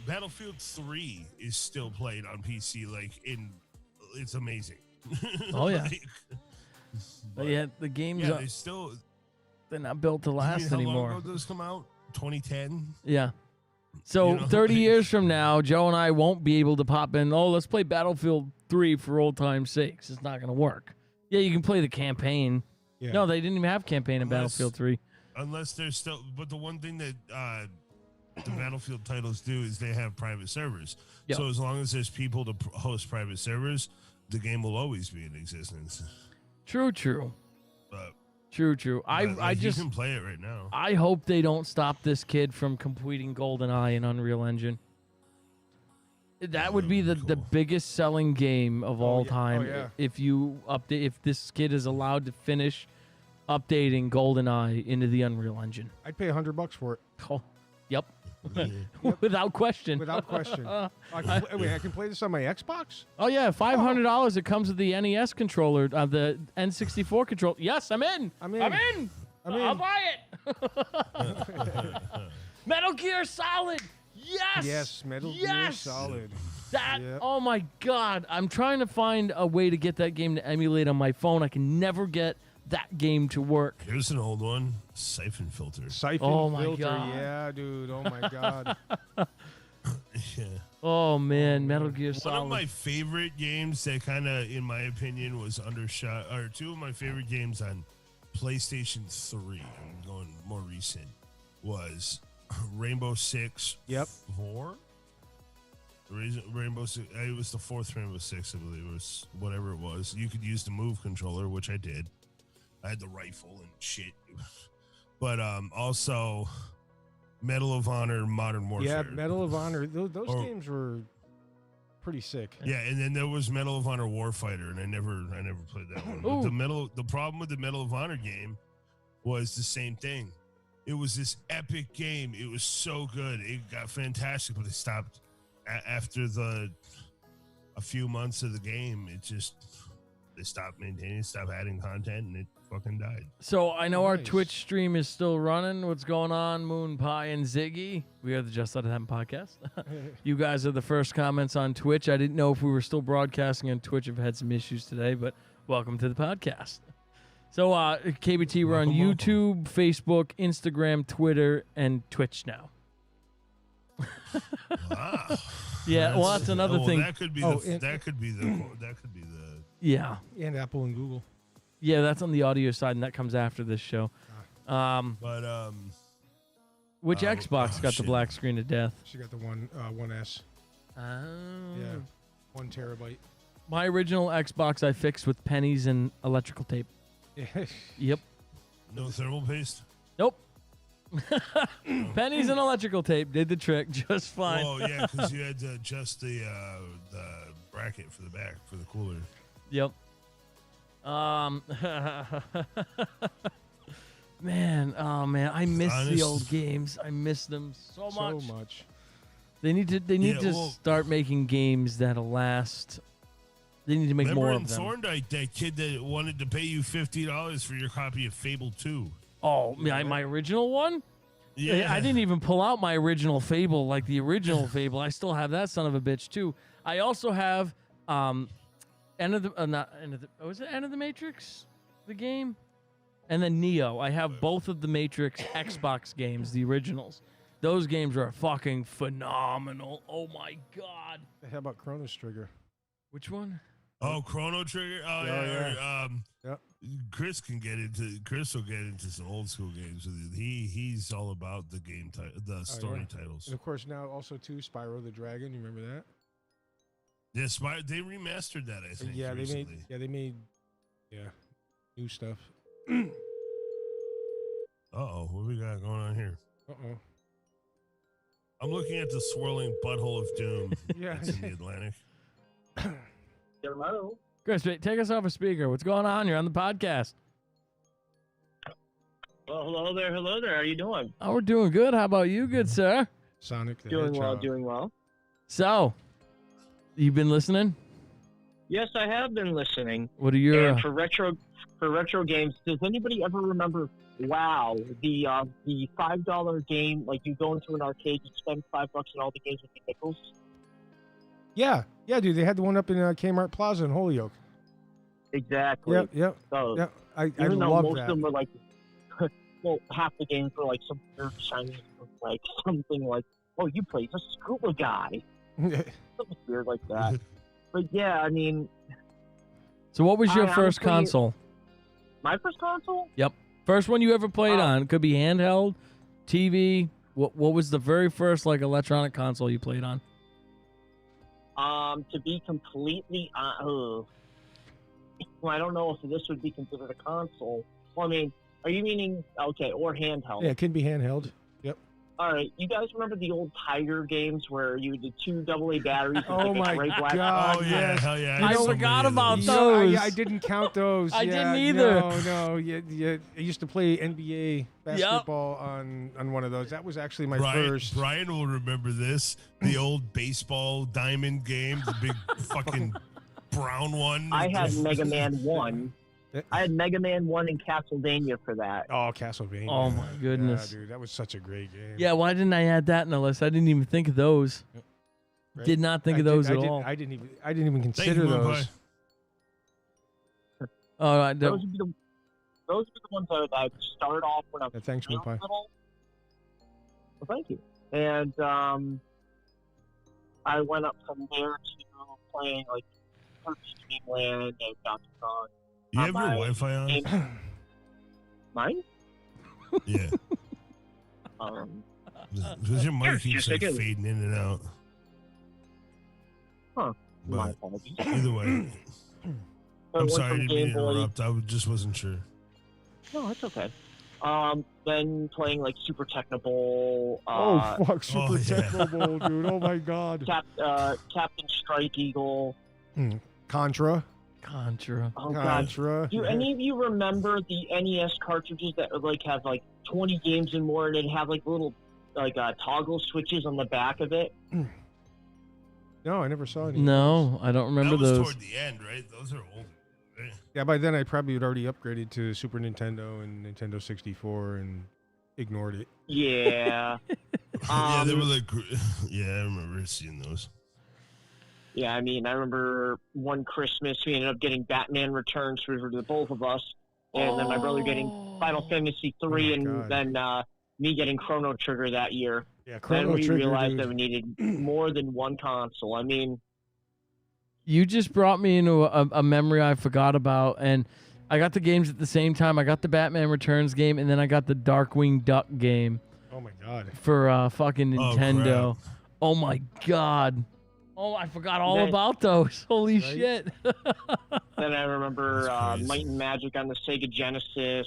Battlefield 3 is still played on PC. It's amazing. Oh, yeah. Like, But yeah, the games yeah, are, they still. they're not built to I mean, last how anymore. long ago did those come out? 2010. Yeah. So You know, 30 like- years from now, Joe and I won't be able to pop in, "Oh, let's play Battlefield 3 for old time's sakes." It's not going to work. Yeah, you can play the campaign. Yeah. No, they didn't even have campaign in Unless- Battlefield 3. Unless there's still, but the one thing that the Battlefield titles do is they have private servers. Yep. So as long as there's people to host private servers, the game will always be in existence. True. But I you just can play it right now. I hope they don't stop this kid from completing GoldenEye in Unreal Engine. That would be the Cool. biggest selling game of all yeah. time. Oh, yeah. If this kid is allowed to finish updating GoldenEye into the Unreal Engine. I'd pay $100 for it Oh, yep. Yeah. Without question. without question. I can play this on my Xbox. Oh yeah, $500. It comes with the NES controller, the N64 controller. Yes, I'm in. I'm in. I'm in. I'm in. I'll buy it. Metal Gear Solid. Yes. Yes, Metal Gear Yes! Solid. That. Yep. Oh my God. I'm trying to find a way to get that game to emulate on my phone. I can never get that game to work. Here's an old one: Siphon Filter. Siphon Oh my Filter. God. Yeah, dude. Oh my God. Yeah. Oh man, Metal Gear One Solid. of my favorite games that kind of, in my opinion, was undershot, or two of my favorite games on PlayStation 3, I'm going more recent, was Rainbow Six Yep. 4? Rainbow Six, it was the fourth Rainbow Six, I believe. It was whatever it was. You could use the Move controller, which I did. I had the rifle and shit. But also Medal of Honor Modern Yeah, Warfare. Medal of Honor. Those Or- games were pretty sick. Yeah, and then there was Medal of Honor Warfighter, and I never played that one. But the problem with the Medal of Honor game was the same thing. It was this epic game. It was so good. It got fantastic, but it stopped after a few months of the game. They stopped maintaining, stopped adding content, and it fucking died. So I know our Nice. Twitch stream is still running. What's going on, Moon Pie and Ziggy? We are the Just Let It Happen podcast. You guys are the first comments on Twitch. I didn't know if we were still broadcasting on Twitch. I've had some issues today, but welcome to the podcast. So KBT, we're on Welcome, YouTube, Facebook, Instagram, Twitter, and Twitch now. Wow. Yeah, well, that's another thing. That could be that could be the Yeah. And Apple and Google. Yeah, that's on the audio side, and that comes after this show. but Which Xbox got the shit. black screen of death? She got the 1S. Oh. Yeah. 1 terabyte. My original Xbox I fixed with pennies and electrical tape. Yeah. Yep. no thermal paste. Nope. Pennies and electrical tape did the trick just fine. Oh yeah, because you had to adjust the bracket for the back for the cooler. Yep. Man, I miss the old games. I miss them so much. So much. They need to start making games that'll last. They need to make Remember more in of them. Thorndike, that kid that wanted to pay you $50 for your copy of Fable 2. Oh, my original one? Yeah, I didn't even pull out my original Fable, like the original Fable. I still have that son of a bitch too. I also have End of the Matrix, the game, and then Neo. I have both of the Matrix Xbox games, the originals. Those games are fucking phenomenal. Oh my god. How about Chronos Trigger? Which one? Oh, Chrono Trigger. Oh Yeah, yeah. Chris will get into some old school games with you. He's all about the game the story titles. And of course now also too Spyro the Dragon. You remember that? Yeah, they remastered that. I think. Yeah, recently. they made new stuff. Uh-oh, what we got going on here? Uh-oh. I'm looking at the swirling butthole of doom. Yeah. That's in the Atlantic. Hello. Chris, take us off a speaker. What's going on? You're on the podcast. Well, hello there. Hello there. How you doing? Oh, we're doing good. How about you, good sir? Sonic the Doing well. Hedgehog. Doing well. So, you've been listening? Yes, I have been listening. What are your... And for retro games, does anybody ever remember WoW, the $5 game? Like you go into an arcade, you spend $5 on all the games with the nickels. Yeah, dude. They had the one up in Kmart Plaza in Holyoke. Exactly. Yep. So Yeah, I even though love most that. of them were like, well, half the games were like some weird Chinese, like something like, oh, you play the scuba guy, something weird like that. But yeah, I mean, So what was your I first honestly- console? my first console. First one you ever played Uh, on? Could be handheld, TV. What was the very first like electronic console you played on? To be completely, well, I don't know if this would be considered a console. Well, I mean, are you meaning okay or handheld? Yeah, it can be handheld. All right, you guys remember the old Tiger games where you did 2 AA batteries? And Oh like my a gray black God. Oh yeah, yes. hell yeah! I had so forgot many of about those. those. I didn't count those. I Yeah, didn't either. No. Yeah. I used to play NBA basketball on one of those. That was actually my first. Brian will remember this. The old baseball diamond game, the big fucking brown one. I had Mega Man 1. I had Mega Man 1 and Castlevania for that. Oh, Castlevania. Oh, my goodness. Yeah, dude, that was such a great game. Yeah, why didn't I add that in the list? I didn't even think of those. Right? Did not think I of those did- at I did- all. I didn't even Thank consider you, Moon those. Pie. Oh, I Those don't. would be the ones that I'd start off when I was Yeah, thanks, real Moon Pie. little. Well, thank you. And I went up from there to playing like Kirby's Dream Land and Donkey Kong. You have your my Wi-Fi on? game- Mine? Yeah. Because your mic keeps Just like take it. fading in and out. My But apologies. either way, So it I'm went sorry from to Game Boy- interrupt. Just wasn't sure. No, it's okay. Then playing like Super Technobowl, Oh fuck, Super yeah. Techno Bowl, dude. Oh my God. Captain Strike Eagle. Contra. Contra. Oh god. Contra. Do any of you remember the NES cartridges that like have like 20 games and more, and it have like little like toggle switches on the back of it? No, I never saw any. No, I don't remember that was those. toward the end, right? Those are old. Yeah, by then I probably had already upgraded to Super Nintendo and Nintendo 64 and ignored it. Yeah. Yeah, they were like, yeah, I remember seeing those. Yeah, I mean, I remember one Christmas we ended up getting Batman Returns for the both of us, and then my brother getting Final Fantasy 3, Oh my and God. then me getting Chrono Trigger that year. Yeah, Then Chrono we Trigger, realized dude. that we needed more than one console. I mean, You just brought me into a memory I forgot about, and I got the games at the same time. I got the Batman Returns game, and then I got the Darkwing Duck game Oh my God. for fucking Oh, Nintendo. crap. Oh my God. Oh, I forgot all Then- about those. Holy Right? shit. then I remember That's crazy. Might and Magic on the Sega Genesis.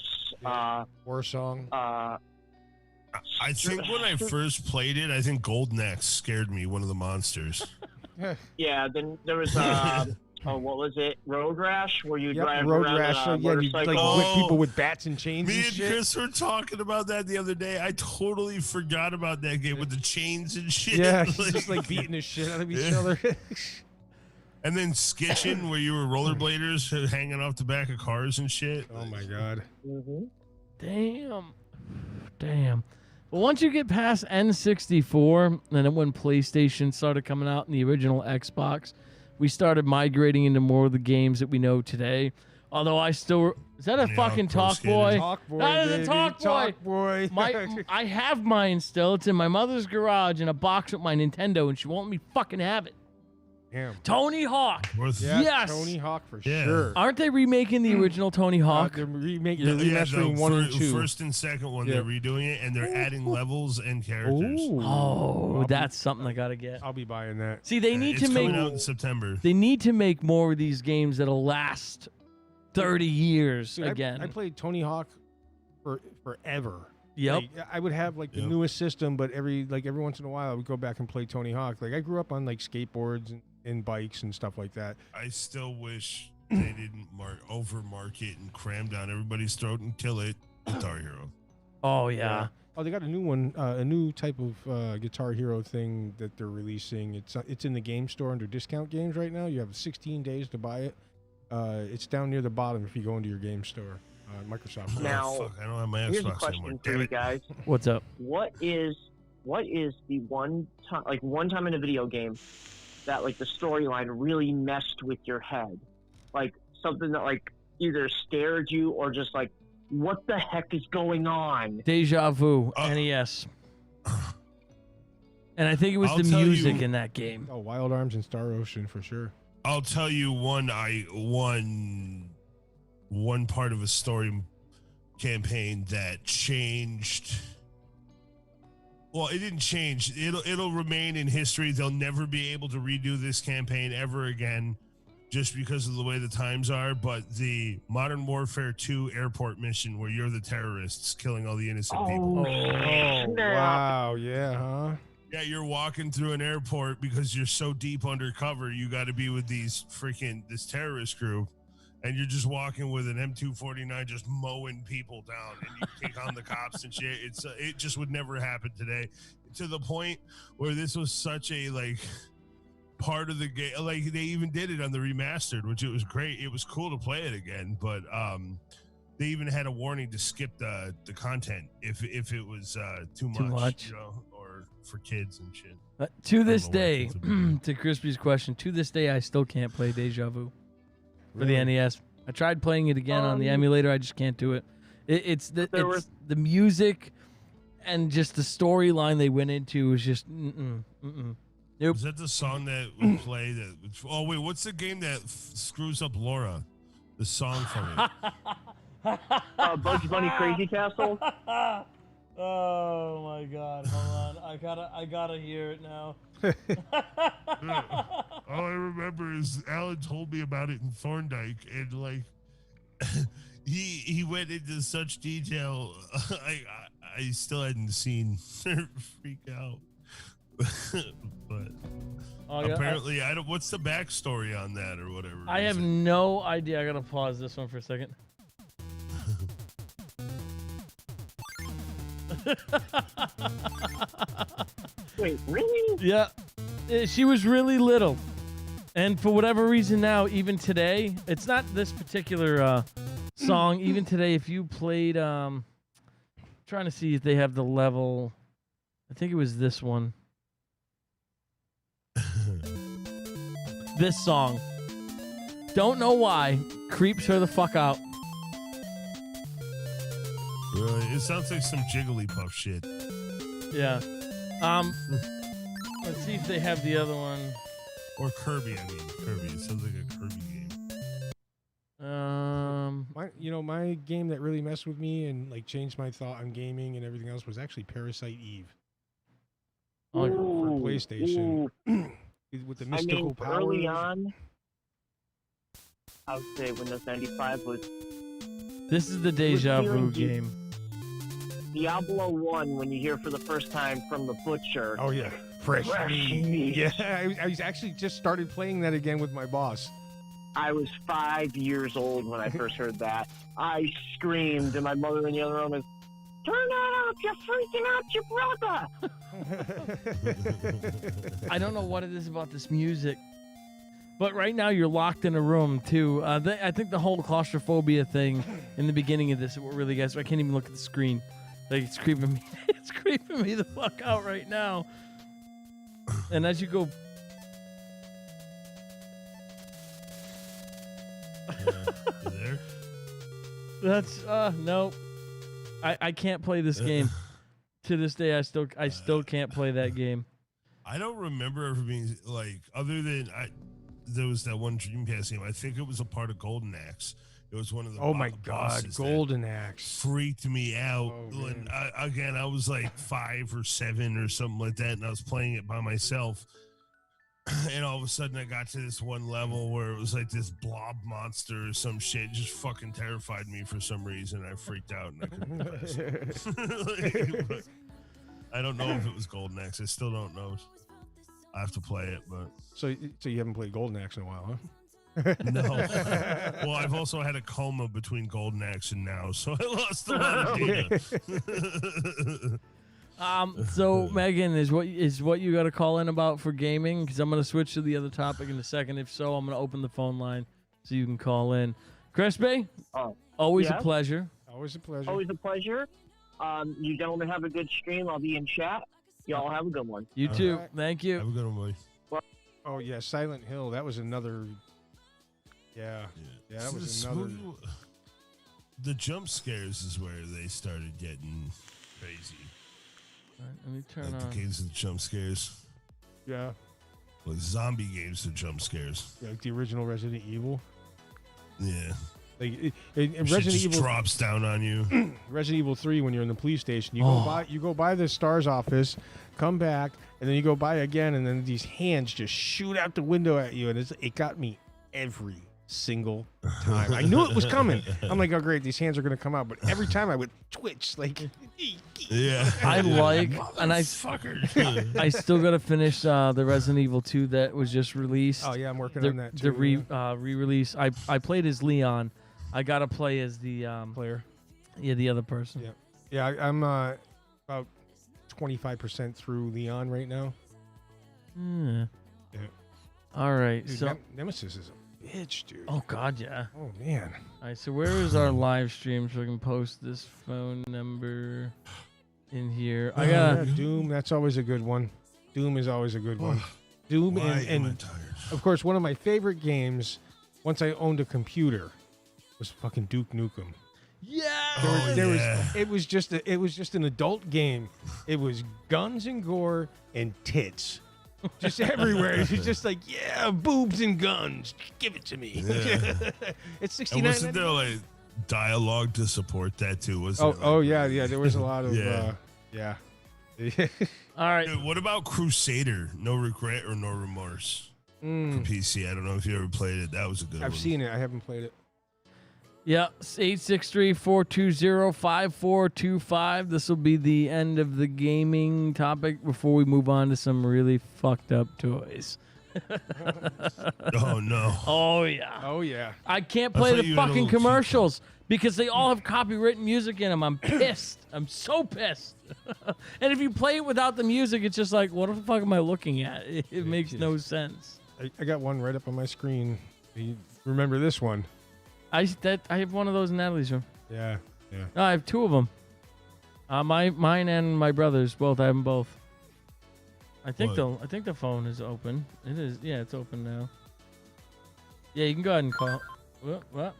War Song. I think when I first played it, I think Golden Axe scared me, one of the monsters. Yeah, then there was what was it? Road Rash, where you Yep, drive Road around Rash. on a Yeah, you motorcycle. like whip Oh. people with bats and chains Me and and shit. Chris were talking about that the other day. I totally forgot about that game with the chains and shit. Yeah, he's just like beating the shit out of each Yeah. other. And then Skitchin, where you were rollerbladers hanging off the back of cars and shit. Oh my God. Mhm. Damn. But once you get past N64, and then when PlayStation started coming out and the original Xbox, we started migrating into more of the games that we know today. Although I still... Is that a Yeah, fucking Pro Talk Skater. Boy? Talk Boy, That is a baby. Talk Boy. Talk Boy. I have mine still. It's in my mother's garage in a box with my Nintendo, and she won't let me fucking have it. Damn. Tony Hawk. Worth- Yeah, Yes. Tony Hawk for Yeah. sure. Aren't they remaking the original Tony Hawk? They're Yeah, remastering the 1 and 2. First and second one, Yeah. they're redoing it, and they're adding levels and characters. Ooh. Oh, that's something I gotta get. I'll be buying that. See, they need It's to make coming out in September. they need to make more of these games that'll last 30 years Dude, again. I played Tony Hawk for forever. Yep. Like, I would have like the Yep. newest system, but every once in a while I would go back and play Tony Hawk. Like I grew up on like skateboards and bikes and stuff like that. I still wish they didn't overmarket and cram down everybody's throat and kill it. Guitar Hero. Oh yeah. Oh, they got a new one, a new type of Guitar Hero thing that they're releasing. It's in the game store under discount games right now. You have 16 days to buy it. It's down near the bottom if you go into your game store, Microsoft. Store. Now, Oh, fuck, I don't have my Here's a Xbox question anymore. for Damn you it. guys: What's up? What is the one time in a video game that like the storyline really messed with your head, like something that like either scared you or just like what the heck is going on? Deja Vu, Uh, NES. And I think it was I'll the tell music you- in that game. Oh, Wild Arms and Star Ocean for sure. I'll tell you one part of a story campaign that changed. Well, it didn't change. It'll remain in history. They'll never be able to redo this campaign ever again, just because of the way the times are. But the Modern Warfare 2 airport mission, where you're the terrorists killing all the innocent people. Oh, Oh, snap. wow. Yeah, huh? Yeah, you're walking through an airport because you're so deep undercover. You got to be with this terrorist group, and you're just walking with an M249, just mowing people down, and you take on the cops and shit. It just would never happen today, to the point where this was such a like part of the game. Like they even did it on the remastered, which it was great. It was cool to play it again, but they even had a warning to skip the content if it was too much, you know, or for kids and shit. To this know why day, it's a big to Crispy's question, to this day, I still can't play Deja Vu for the Really? NES. I tried playing it again on the emulator. I just can't do it. It's There was- the music and just the storyline they went into was just Nope. Is that the song that would play? That? Oh wait, what's the game that screws up Laura? The song from it. Bugs Bunny Crazy Castle. Oh my God! Hold on, I gotta hear it now. All I remember is Alan told me about it in Thorndike, and like he went into such detail. I still hadn't seen her freak out, but Oh, yeah, apparently I don't. What's the backstory on that or whatever? I is have it? no idea. I gotta pause this one for a second. Wait, really? Yeah, she was really little. And for whatever reason now, even today, it's not this particular song. Even today, if you played, trying to see if they have the level. I think it was this one. This song. Don't know why. Creeps her the fuck out. Really? It sounds like some Jigglypuff shit. Yeah. Let's see if they have the other one. Or Kirby, I mean. Kirby. It sounds like a Kirby game. My game that really messed with me and like changed my thought on gaming and everything else was actually Parasite Eve. For PlayStation. With the mystical powers. Early on, I would say Windows 95 was This is the Deja Vu game. Diablo 1 when you hear for the first time from the butcher. Oh yeah, fresh meat. meat. Yeah, I was actually just started playing that again with my boss. I was 5 years old when I first heard that. I screamed, and my mother in the other room is, "Turn that up! You're freaking out your brother!" I don't know what it is about this music, but right now you're locked in a room too. I think the whole claustrophobia thing in the beginning of this is what really gets. I can't even look at the screen. Like it's creeping me. It's creeping me the fuck out right now. And as you go, You there? that's no. I can't play this game. To this day, I still can't play that game. I don't remember ever being like, other than there was that one Dreamcast game. I think it was a part of Golden Axe. It was one of the Oh my God, bosses that Golden Axe. freaked me out. Oh, When man. I was like 5 or 7 or something like that, and I was playing it by myself. And all of a sudden, I got to this one level where it was like this blob monster or some shit. It just fucking terrified me for some reason. I freaked out and I couldn't pass it. But I don't know if it was Golden Axe. I still don't know. I have to play it, but So you haven't played Golden Axe in a while, huh? no. Well, I've also had a coma between Golden Axe and now, so I lost a lot of data. So Megan, is what you got to call in about for gaming? Because I'm gonna switch to the other topic in a second. If so, I'm gonna open the phone line so you can call in. Crispy, always a yeah? pleasure. Always a pleasure. Always a pleasure. You gentlemen have a good stream. I'll be in chat. Y'all have a good one. You All too. right. Thank Have you. a good one, buddy. Oh yeah, Silent Hill. That was another. Yeah, that was another. The jump scares is where they started getting crazy. All right, let me turn Like on. the games with jump scares. Yeah, Like zombie games with jump scares. like the original Resident Evil. Yeah. Like in Shit Resident just Evil, drops down on you. Resident Evil 3, when you're in the police station, you Oh. go by the STARS office, come back, and then you go by again, and then these hands just shoot out the window at you, and it got me every single time. I knew it was coming. I'm like, oh great, these hands are gonna come out, but every time I would twitch, like. Yeah. I like, and I Fucker. still gotta finish the Resident Evil 2 that was just released. Oh yeah, I'm working the on that too. re-release. I played as Leon. I gotta play as the player. the other person. Yeah. Yeah, I'm about 25% through Leon right now. Yeah. Yeah. All right. Dude, So, Nemesis is a bitch, dude. oh god, yeah. Oh man. All right. So where is our live stream so I can post this phone number in here? I gotta. Doom. That's always a good one. Doom is always a good one. Doom Why am I and tired? of course one of my favorite games. Once I owned a computer, was fucking Duke Nukem. Yeah. It was just an adult game. It was guns and gore and tits. Just everywhere. It's just like, yeah, boobs and guns. Give it to me. Yeah. It's And $69. wasn't there like dialogue to support that too? Wasn't it? Oh yeah. There was a lot of Yeah. yeah. All right. Dude, what about Crusader? No Regret or No Remorse? For PC. I don't know if you ever played it. That was a good one. I've seen it. I haven't played it. Yeah, 863-420-5425. This will be the end of the gaming topic before we move on to some really fucked up toys. Oh no. Oh, yeah. Oh yeah. I can't I play thought the you had a fucking little commercials because they all have copywritten music in them. I'm pissed. I'm so pissed. And if you play it without the music, it's just like, what the fuck am I looking at? It makes no sense. I got one right up on my screen. You remember this one? I have one of those in Natalie's room. Yeah. No, I have two of them. Mine and my brother's both. I have them both. I think the phone is open. It is. Yeah, it's open now. Yeah, you can go ahead and call. What?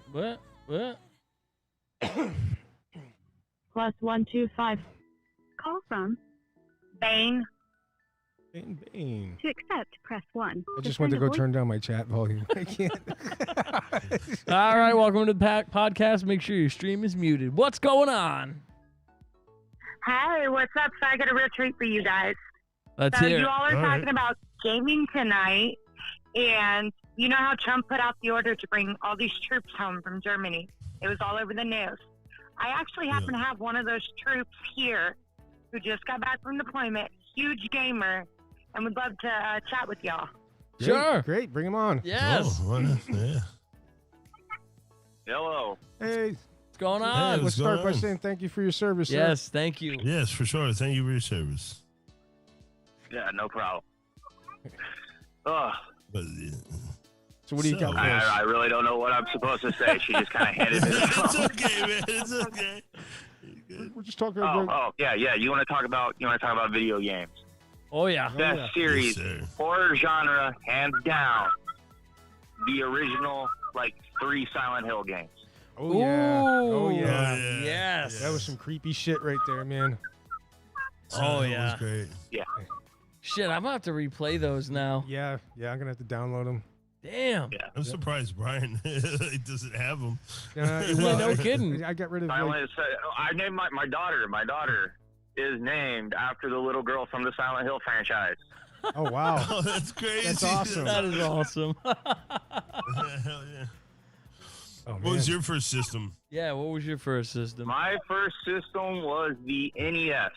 +125. Call from Bane. Bane. To accept, press 1. I just went to go turn down my chat volume. I can't. All right, welcome to the podcast. Make sure your stream is muted. What's going on? Hey, what's up? So I got a real treat for you guys. Let's So hear you it. all are talking about gaming tonight, and you know how Trump put out the order to bring all these troops home from Germany. It was all over the news. I actually happen to have one of those troops here who just got back from deployment, huge gamer, and would love to chat with y'all. Sure. Great. Bring him on. Yes. Oh, yeah. Hello. Hey. What's going on? Hey, Let's what's start going by on? saying thank you for your service, sir. Yes, thank you. Yes, for sure. Thank you for your service. Yeah, no problem. Ugh. But, So what do you got for us? I really don't know what I'm supposed to say. She just kind of handed me the it's phone. okay, man. It's okay. We're just talking Oh, about. yeah. You want to talk about video games? Oh yeah. Best yeah. series, Yes, sir. horror genre, hands down. The original, 3 Silent Hill games. Oh yeah. Oh Ooh. yeah. Yes. That was some creepy shit right there, man. Oh, That yeah. was great. Shit, I'm about to replay those now. Yeah. I'm gonna have to download them. Damn. Yeah. I'm surprised Brian doesn't have them. No kidding. I got rid of. Silent. I named my daughter. My daughter is named after the little girl from the Silent Hill franchise. Oh wow. Oh, that's crazy. That's awesome. That is awesome. Hell yeah. Oh, What was man. your first system? Yeah, what was your first system? My first system was the NES.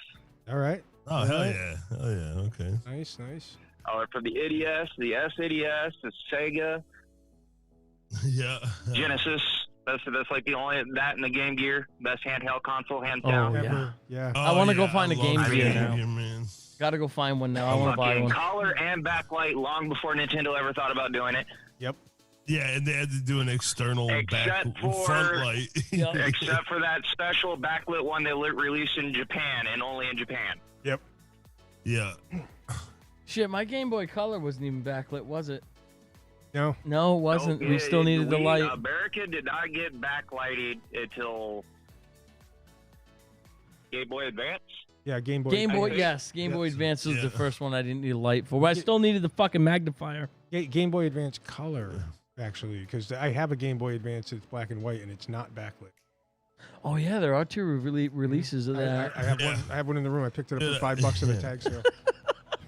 All right. Oh, hell yeah. Hell yeah. Okay. Nice. For the NES, the SNES, the Sega, Yeah. Genesis. That's the only that and the Game Gear. Best handheld console, hands Oh, down. yeah. Ever. Yeah. I wanna go find a love Game the Gear now. man. Gotta go find one now. I want to buy Fucking one. collar and backlight long before Nintendo ever thought about doing it. Yeah, and they had to do an external Except for- front light. Yeah. Except for that special backlit one they released in Japan and only in Japan. Yeah. Shit, my Game Boy Color wasn't even backlit, was it? No. No, it wasn't. No, We still needed the light. America did not get backlighted until Game Boy Advance. Yeah. Game Boy. Game Boy, think- yes. Game Boy Advance was Yeah. the first one I didn't need a light for. But I still needed the fucking magnifier. Game Boy Advance Color, actually, because I have a Game Boy Advance. It's black and white, and it's not backlit. Oh, yeah, there are two releases of I that. have one. I have one in the room. I picked it up for $5 at a tag sale.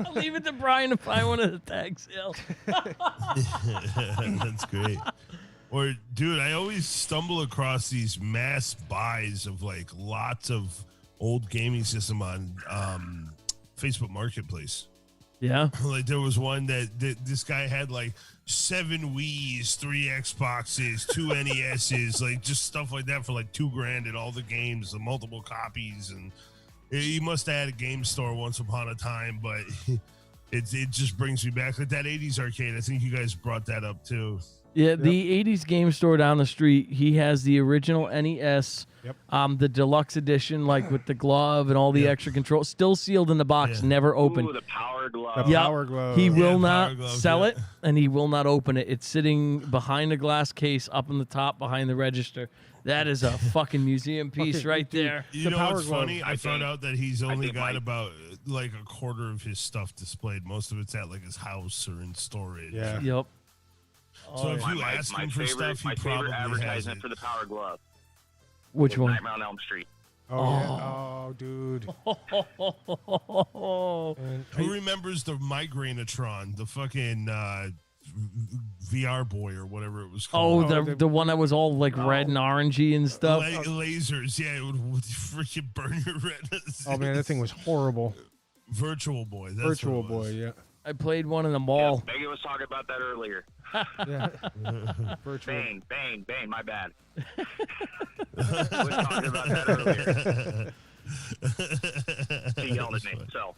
I'll leave it to Brian to find one of the tag sale. That's great. Or, dude, I always stumble across these mass buys of lots of old gaming system on Facebook Marketplace. Yeah. There was one that this guy had 7 Wii's, 3 Xboxes, 2 NESs, just stuff like that for $2,000 and all the games, the multiple copies, and he must have had a game store once upon a time, but it just brings me back that 80s arcade. I think you guys brought that up too. Yeah, the 80s game store down the street, he has the original NES, the deluxe edition, with the glove and all the extra controls, still sealed in the box, Yeah. never opened. Ooh, the Power The Glove. Yeah. Power Glove. He will Power not Glove, sell yeah. it, and he will not open it. It's sitting behind a glass case up in the top behind the register. That is a fucking museum piece Fucking- right dude. there. You The know Power what's Glove, funny? I found out that he's only think got Mike- about a quarter of his stuff displayed. Most of it's at his house or in storage. Yeah. Yep. So if My- you my- ask my him for favorite- stuff, he my probably favorite has advertisement it. for the Power Glove. Which was one? Nightmare on Elm Street. Oh, yeah. Oh, dude. And Who remembers the Migrainatron, the fucking VR boy or whatever it was Oh, called? the one that was all red and orangey and stuff. Lasers, yeah, it would freaking burn your retinas. oh man, that thing was horrible. Virtual Boy. That's Virtual what it was. Boy, yeah. I played one in the mall. Megan was talking about that earlier. Yeah. Virtual. Bang, my bad. was talking about that earlier. She yelled at me. So,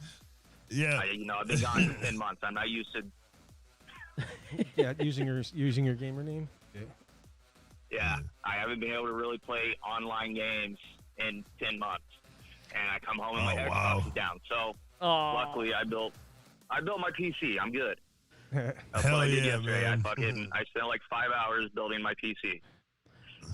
Yeah. I've been gone for 10 months. I'm not used to Yeah, using your gamer name. Yeah, I haven't been able to really play online games in 10 months, and I come home and my Oh, Xbox wow. is down. So Oh, luckily, I built my PC. I'm good. That's Hell what I did yeah, yesterday. man. I spent like 5 hours building my PC.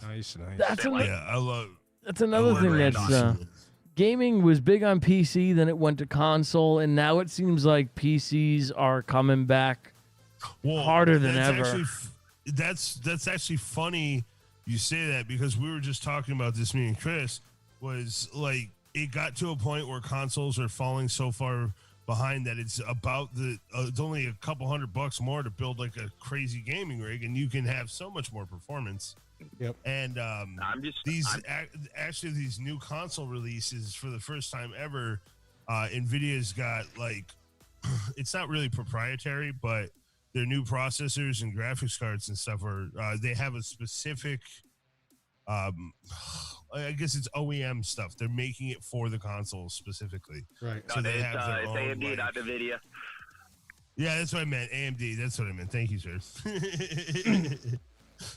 Nice. that's Like- I love. that's another I thing love that's Randy. gaming was big on PC, then it went to console, and now it seems like PCs are coming back Well, harder than that's ever. Actually, that's actually funny you say that, because we were just talking about this, me and Chris, was like it got to a point where consoles are falling so far behind that it's about it's only a couple $100 more to build like a crazy gaming rig, and you can have so much more performance. Yep. And these new console releases, for the first time ever, Nvidia's got like it's not really proprietary, but their new processors and graphics cards and stuff are they have a specific I guess it's OEM stuff. They're making it for the consoles specifically. Right. So they have their it's own, AMD, like- not NVIDIA. Yeah, that's what I meant. AMD. That's what I meant. Thank you, sir.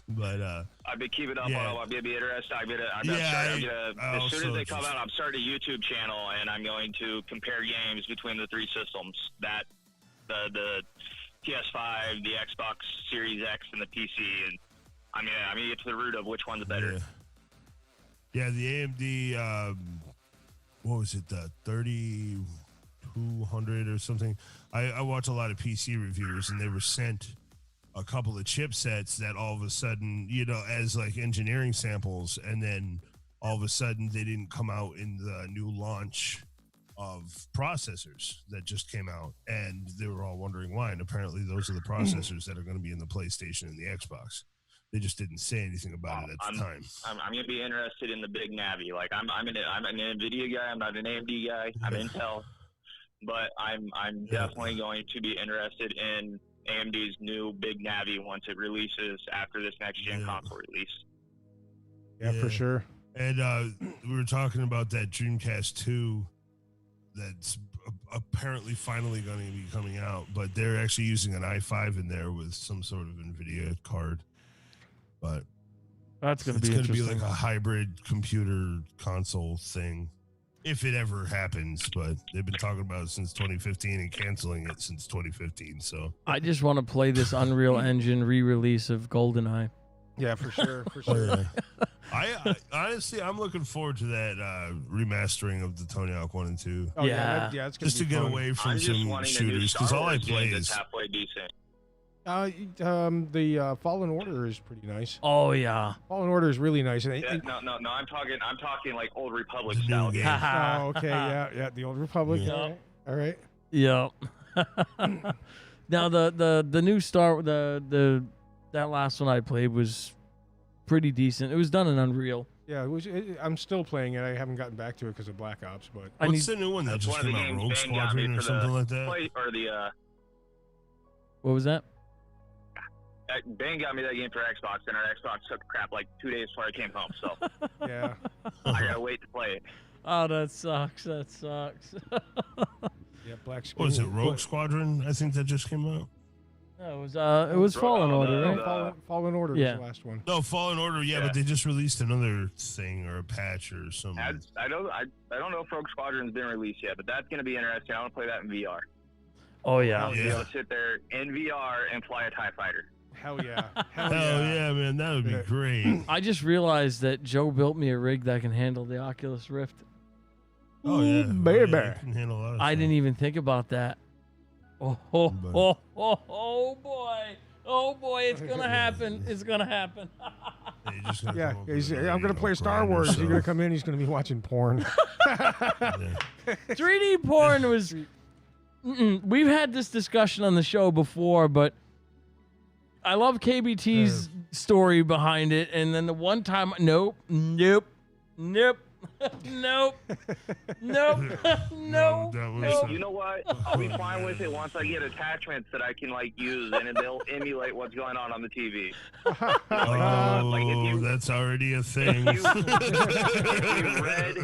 But I've been keeping up Yeah. on them. I'm gonna be interested. I As soon as they also come just- out, I'm starting a YouTube channel, and I'm going to compare games between the three systems: the PS5, the Xbox Series X, and the PC. And I'm gonna get to the root of which one's better. Yeah, the AMD. What was it? The 3200 or something. I watch a lot of PC reviewers, and they were sent a couple of chipsets that all of a sudden, as like engineering samples, and then all of a sudden they didn't come out in the new launch of processors that just came out, and they were all wondering why. And apparently those are the processors that are going to be in the PlayStation and the Xbox. They just didn't say anything about it at the time. I'm gonna be interested in the big Navi. Like I'm an NVIDIA guy. I'm not an AMD guy. I'm Intel, but I'm definitely going to be interested in AMD's new big Navi once it releases after this next gen console release. Yeah, for Yeah. sure. And we were talking about that Dreamcast 2 that's apparently finally going to be coming out, but they're actually using an i5 in there with some sort of NVIDIA card. But That's going to it's be going to be interesting. like a hybrid computer console thing, if it ever happens. But they've been talking about it since 2015 and canceling it since 2015. So I just want to play this Unreal Engine re-release of GoldenEye. Yeah, for sure. For Oh, sure. yeah. I honestly, I'm looking forward to that remastering of the Tony Hawk 1 and 2. Oh, Yeah. yeah, it's gonna Just to be get fun. away from I'm just some wanting a new shooters, Star because all I Wars play game is that's halfway decent. The Fallen Order is pretty nice. Oh, yeah. Fallen Order is really nice. And Yeah, no. I'm talking like Old Republic The new style game. game. oh, okay, yeah, the Old Republic. Yeah. All right. Yep. Now the new Star that last one I played was pretty decent. It was done in Unreal. Yeah, I'm still playing it. I haven't gotten back to it because of Black Ops, but I What's need, the new one that That's just one of came the out? games Rogue Ben got me Squadron or for something like that? what was that? Ben got me that game for Xbox, and our Xbox took crap like 2 days before I came home. So yeah. I gotta wait to play it. Oh, that sucks. That sucks. Yeah, Black What is it? Screen- Rogue Squadron? I think that just came out. No, it was Fallen Order, No, right? Fallen Order Yeah. was the last one. No, Fallen Order. Yeah, Yeah. but they just released another thing or a patch or something. I don't know if Rogue Squadron's been released yet, but that's gonna be interesting. I want to play that in VR. Oh I yeah. want to be Yeah. able to sit there in VR and fly a TIE fighter. Hell yeah. Hell Hell yeah. yeah, man, that would be Yeah. great. I just realized that Joe built me a rig that can handle the Oculus Rift. Oh yeah, baby. Yeah, it can handle a lot of I stuff. didn't even think about that. Oh boy. Oh boy, it's gonna happen. It's gonna happen. Yeah, you're just gonna Yeah, come up with he's, a, I'm gonna play Star grind Wars. You're gonna yourself. come in. He's gonna be watching porn. Yeah. 3D porn was. We've had this discussion on the show before, but I love KBT's story behind it. And then the one time, nope, nope, nope, nope, nope, no, that was, nope. You know what? I'll be fine with it once I get attachments that I can like use, and they'll emulate what's going on the TV. Oh, Like, if you- that's already a thing. if you read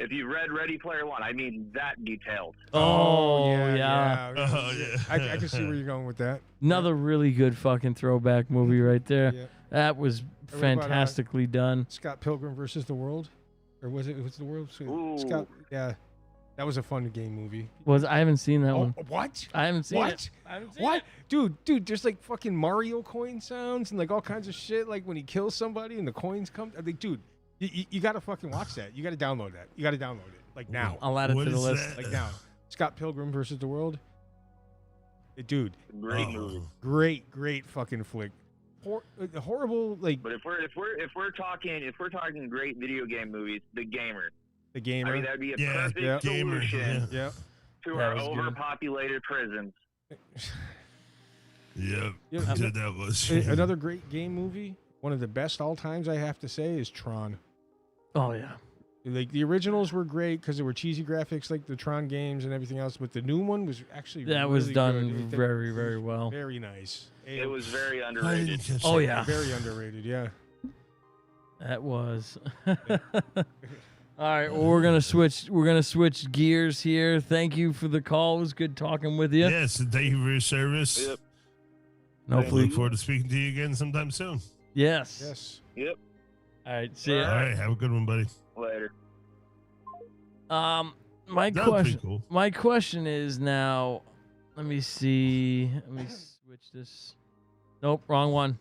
If you've read Ready Player One, I mean that detailed. Oh, yeah. yeah. Oh, yeah. I can see where you're going with that. Another really good fucking throwback movie right there. Yeah. That was about, fantastically done. Scott Pilgrim versus the World, or was it the World? Ooh. Scott, yeah, that was a fun game movie. I haven't seen that one. What? I haven't seen What? it. I haven't seen What? it. Dude, there's like fucking Mario coin sounds and like all kinds of shit. Like when he kills somebody and the coins come. I think, dude, you gotta fucking watch that. You gotta download that. You gotta download it like now. I'll add it What to the is list. that? Like now. Scott Pilgrim versus the World. Dude, Great movie. great fucking flick. Horrible, like But if we're talking great video game movies, The Gamer. the gamer. I mean, that'd be a Yeah, perfect yeah. Gamer, solution yeah. to That our was good. overpopulated prisons. Yep. Yeah. That was Another great game movie. One of the best all times, I have to say, is Tron. Oh, yeah. Like the originals were great because they were cheesy graphics, like the Tron games and everything else. But the new one was actually That was really done good. very, very well. Very nice. It was very I underrated. didn't catch Oh, that. yeah. Very underrated. Yeah. That was. All right, well, we're gonna switch gears here. Thank you for the call. It was good talking with you. Yes, and thank you for your service. Yep. And I hopefully, look forward to speaking to you again sometime soon. yes. Yes. Yep. All right, see All ya. right, have a good one, buddy. Later. My That was pretty question. cool. My question is now. Let me see. Let me switch this. Nope, wrong one.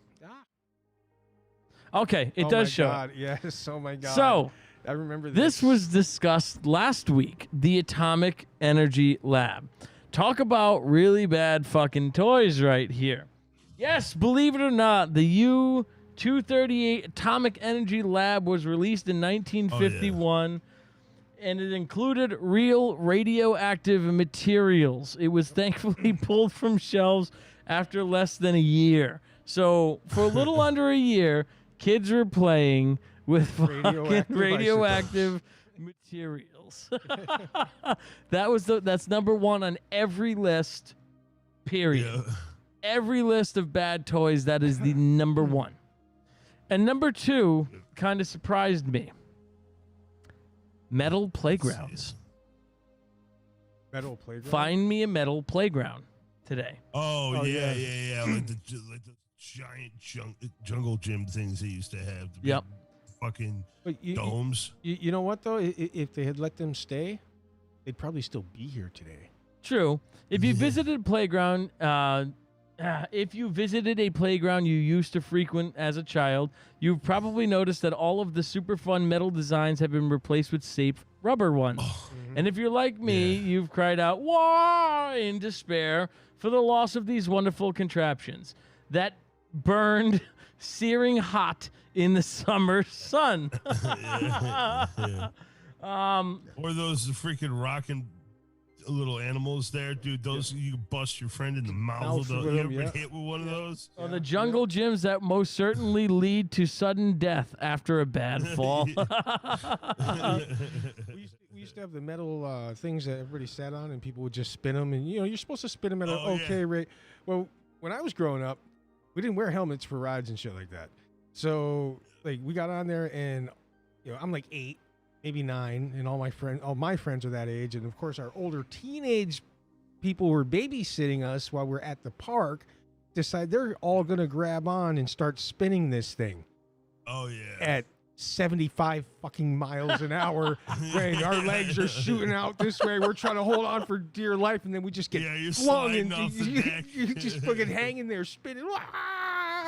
Okay, it Oh does my show. God. Yes. Oh my God. So I remember this was discussed last week. The Atomic Energy Lab. Talk about really bad fucking toys right here. Yes, believe it or not, the U-238 Atomic Energy Lab was released in 1951. And it included real radioactive materials. It was thankfully pulled from shelves after less than a year. So for a little under a year, kids were playing with fucking radioactive materials. That's number one on every list. Period. Yeah. Every list of bad toys, that is the number one. And number two kind of surprised me. Metal playgrounds. Metal playground. Find me a metal playground today. Oh, Oh, yeah, yeah. yeah, yeah. Like the giant jungle gym things they used to have. The big Yep. Fucking But domes. you know what though? If they had let them stay, they'd probably still be here today. True. If you Yeah. visited a playground, you used to frequent as a child, you've probably noticed that all of the super fun metal designs have been replaced with safe rubber ones. And if you're like me, Yeah. you've cried out, "Wah!" in despair for the loss of these wonderful contraptions that burned searing hot in the summer sun. Yeah. Or those freaking rocking little animals there, dude. Those you can bust your friend in the mouth with Mouth those. with You them, ever yeah. been hit with one of those? Or the jungle gyms that most certainly lead to sudden death after a bad fall. We used to have the metal things that everybody sat on, and people would just spin them. And you're supposed to spin them at an Oh, yeah. okay rate. Well, when I was growing up, we didn't wear helmets for rides and shit like that. So like we got on there, and I'm like 8, maybe 9, and all my friends are that age, and of course our older teenage people who were babysitting us while we're at the park decide they're all gonna grab on and start spinning this thing Oh yeah. at 75 fucking miles an hour. Right, our legs are shooting out this way. We're trying to hold on for dear life, and then we just get Yeah, you're flung, sliding and off the deck. you just fucking hanging there spinning.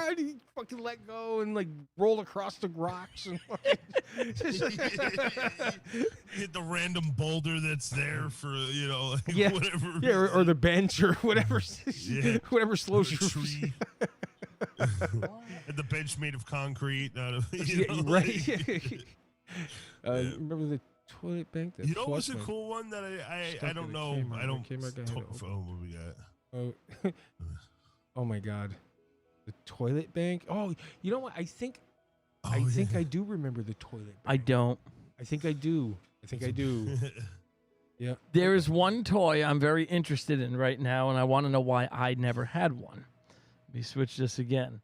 And you fucking let go and like roll across the rocks and Hit the random boulder that's there for like, Yeah. whatever. yeah, or the bench or whatever, Yeah. whatever slows The your tree. And the bench made of concrete, not of Yeah, right. Remember the toilet bank? That You know what's a flushed my- cool one that I Stuck don't in the know. Kmart. I don't. Kmart guy had to Oh, what we got? Oh, oh my God, the toilet bank. Oh, you know what? I think I do remember the toilet bank. I don't. I think I do. Yeah. There is one toy I'm very interested in right now, and I want to know why I never had one. Let me switch this again.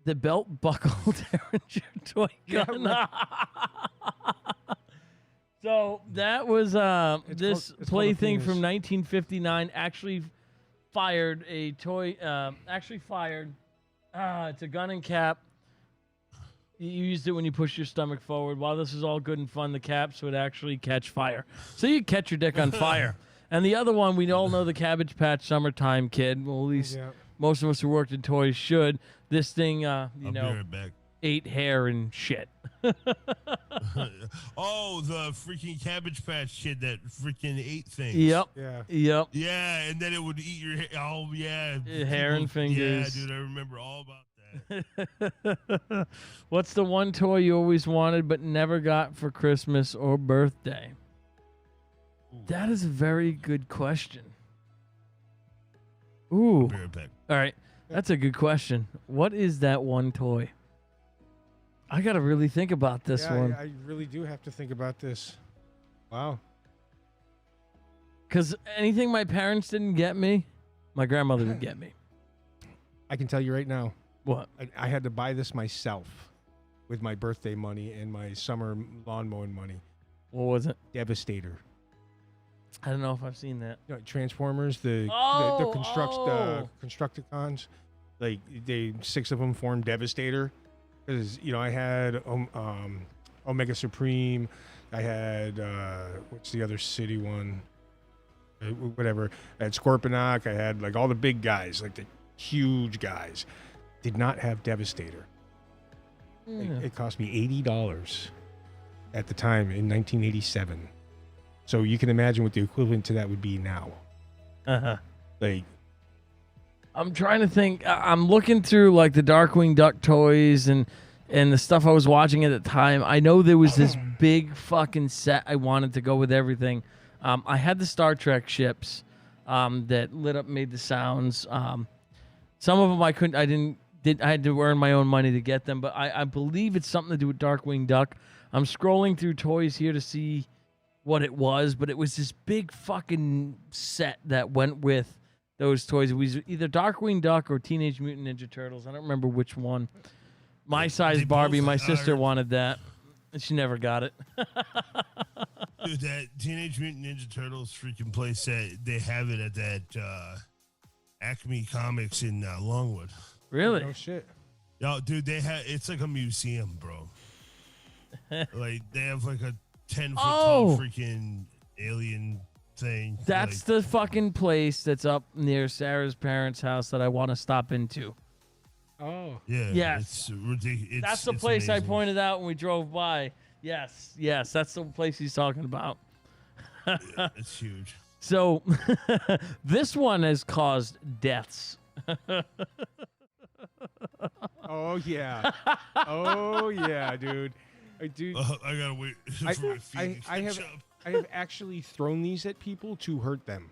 The belt buckle Derringer toy Yeah, gun. So that was this it's called a plaything penis. from 1959. Actually fired a toy. It's a gun and cap. You used it when you push your stomach forward. While this is all good and fun, the caps would actually catch fire. So you catch your dick on fire. And the other one, we all know the Cabbage Patch Summertime Kid. Well, at least Yeah. most of us who worked in toys should. This thing, I'll be right back. ate hair and shit. Oh, the freaking Cabbage Patch Kid that freaking ate things. Yep. Yeah. Yep. Yeah, and then it would eat your hair. Oh, yeah. Hair and fingers. Yeah, dude, I remember all about that. What's the one toy you always wanted but never got for Christmas or birthday? That is a very good question. Ooh. I'll be right back. All right. That's a good question. What is that one toy? I got to really think about this Yeah, one. I really do have to think about this. Wow. Because anything my parents didn't get me, my grandmother would get me. I can tell you right now, What? I had to buy this myself with my birthday money and my summer lawn mowing money. What was it? Devastator. I don't know if I've seen that. You know, Transformers, the Oh, Constructicons, like they 6 of them formed Devastator. Because I had Omega Supreme, I had what's the other city one? Whatever. I had Scorponok. I had like all the big guys, like the huge guys. Did not have Devastator. It cost me $80 at the time in 1987. So you can imagine what the equivalent to that would be now. Uh-huh. Like, I'm trying to think. I'm looking through like the Darkwing Duck toys and the stuff I was watching at the time. I know there was this big fucking set I wanted to go with everything. I had the Star Trek ships that lit up, made the sounds. Some of them I couldn't. I had to earn my own money to get them. But I believe it's something to do with Darkwing Duck. I'm scrolling through toys here to see what it was, but it was this big fucking set that went with those toys. It was either Darkwing Duck or Teenage Mutant Ninja Turtles. I don't remember which one. My size They Barbie, both my are- sister wanted that, and she never got it. Dude, that Teenage Mutant Ninja Turtles freaking place set, they have it at that Acme Comics in Longwood. Really? oh shit. Yo, dude, it's like a museum, bro. Like, they have like a 10-foot tall Oh. freaking alien thing. That's the fucking place that's up near Sarah's parents' house that I want to stop into. Oh. yeah, Yes. it's ridiculous. That's the place I pointed out when we drove by. Yes, that's the place he's talking about. It's huge. So this one has caused deaths. Oh yeah. Oh yeah, dude. Dude, I gotta wait I- for my feet to I catch have- up. I have actually thrown these at people to hurt them.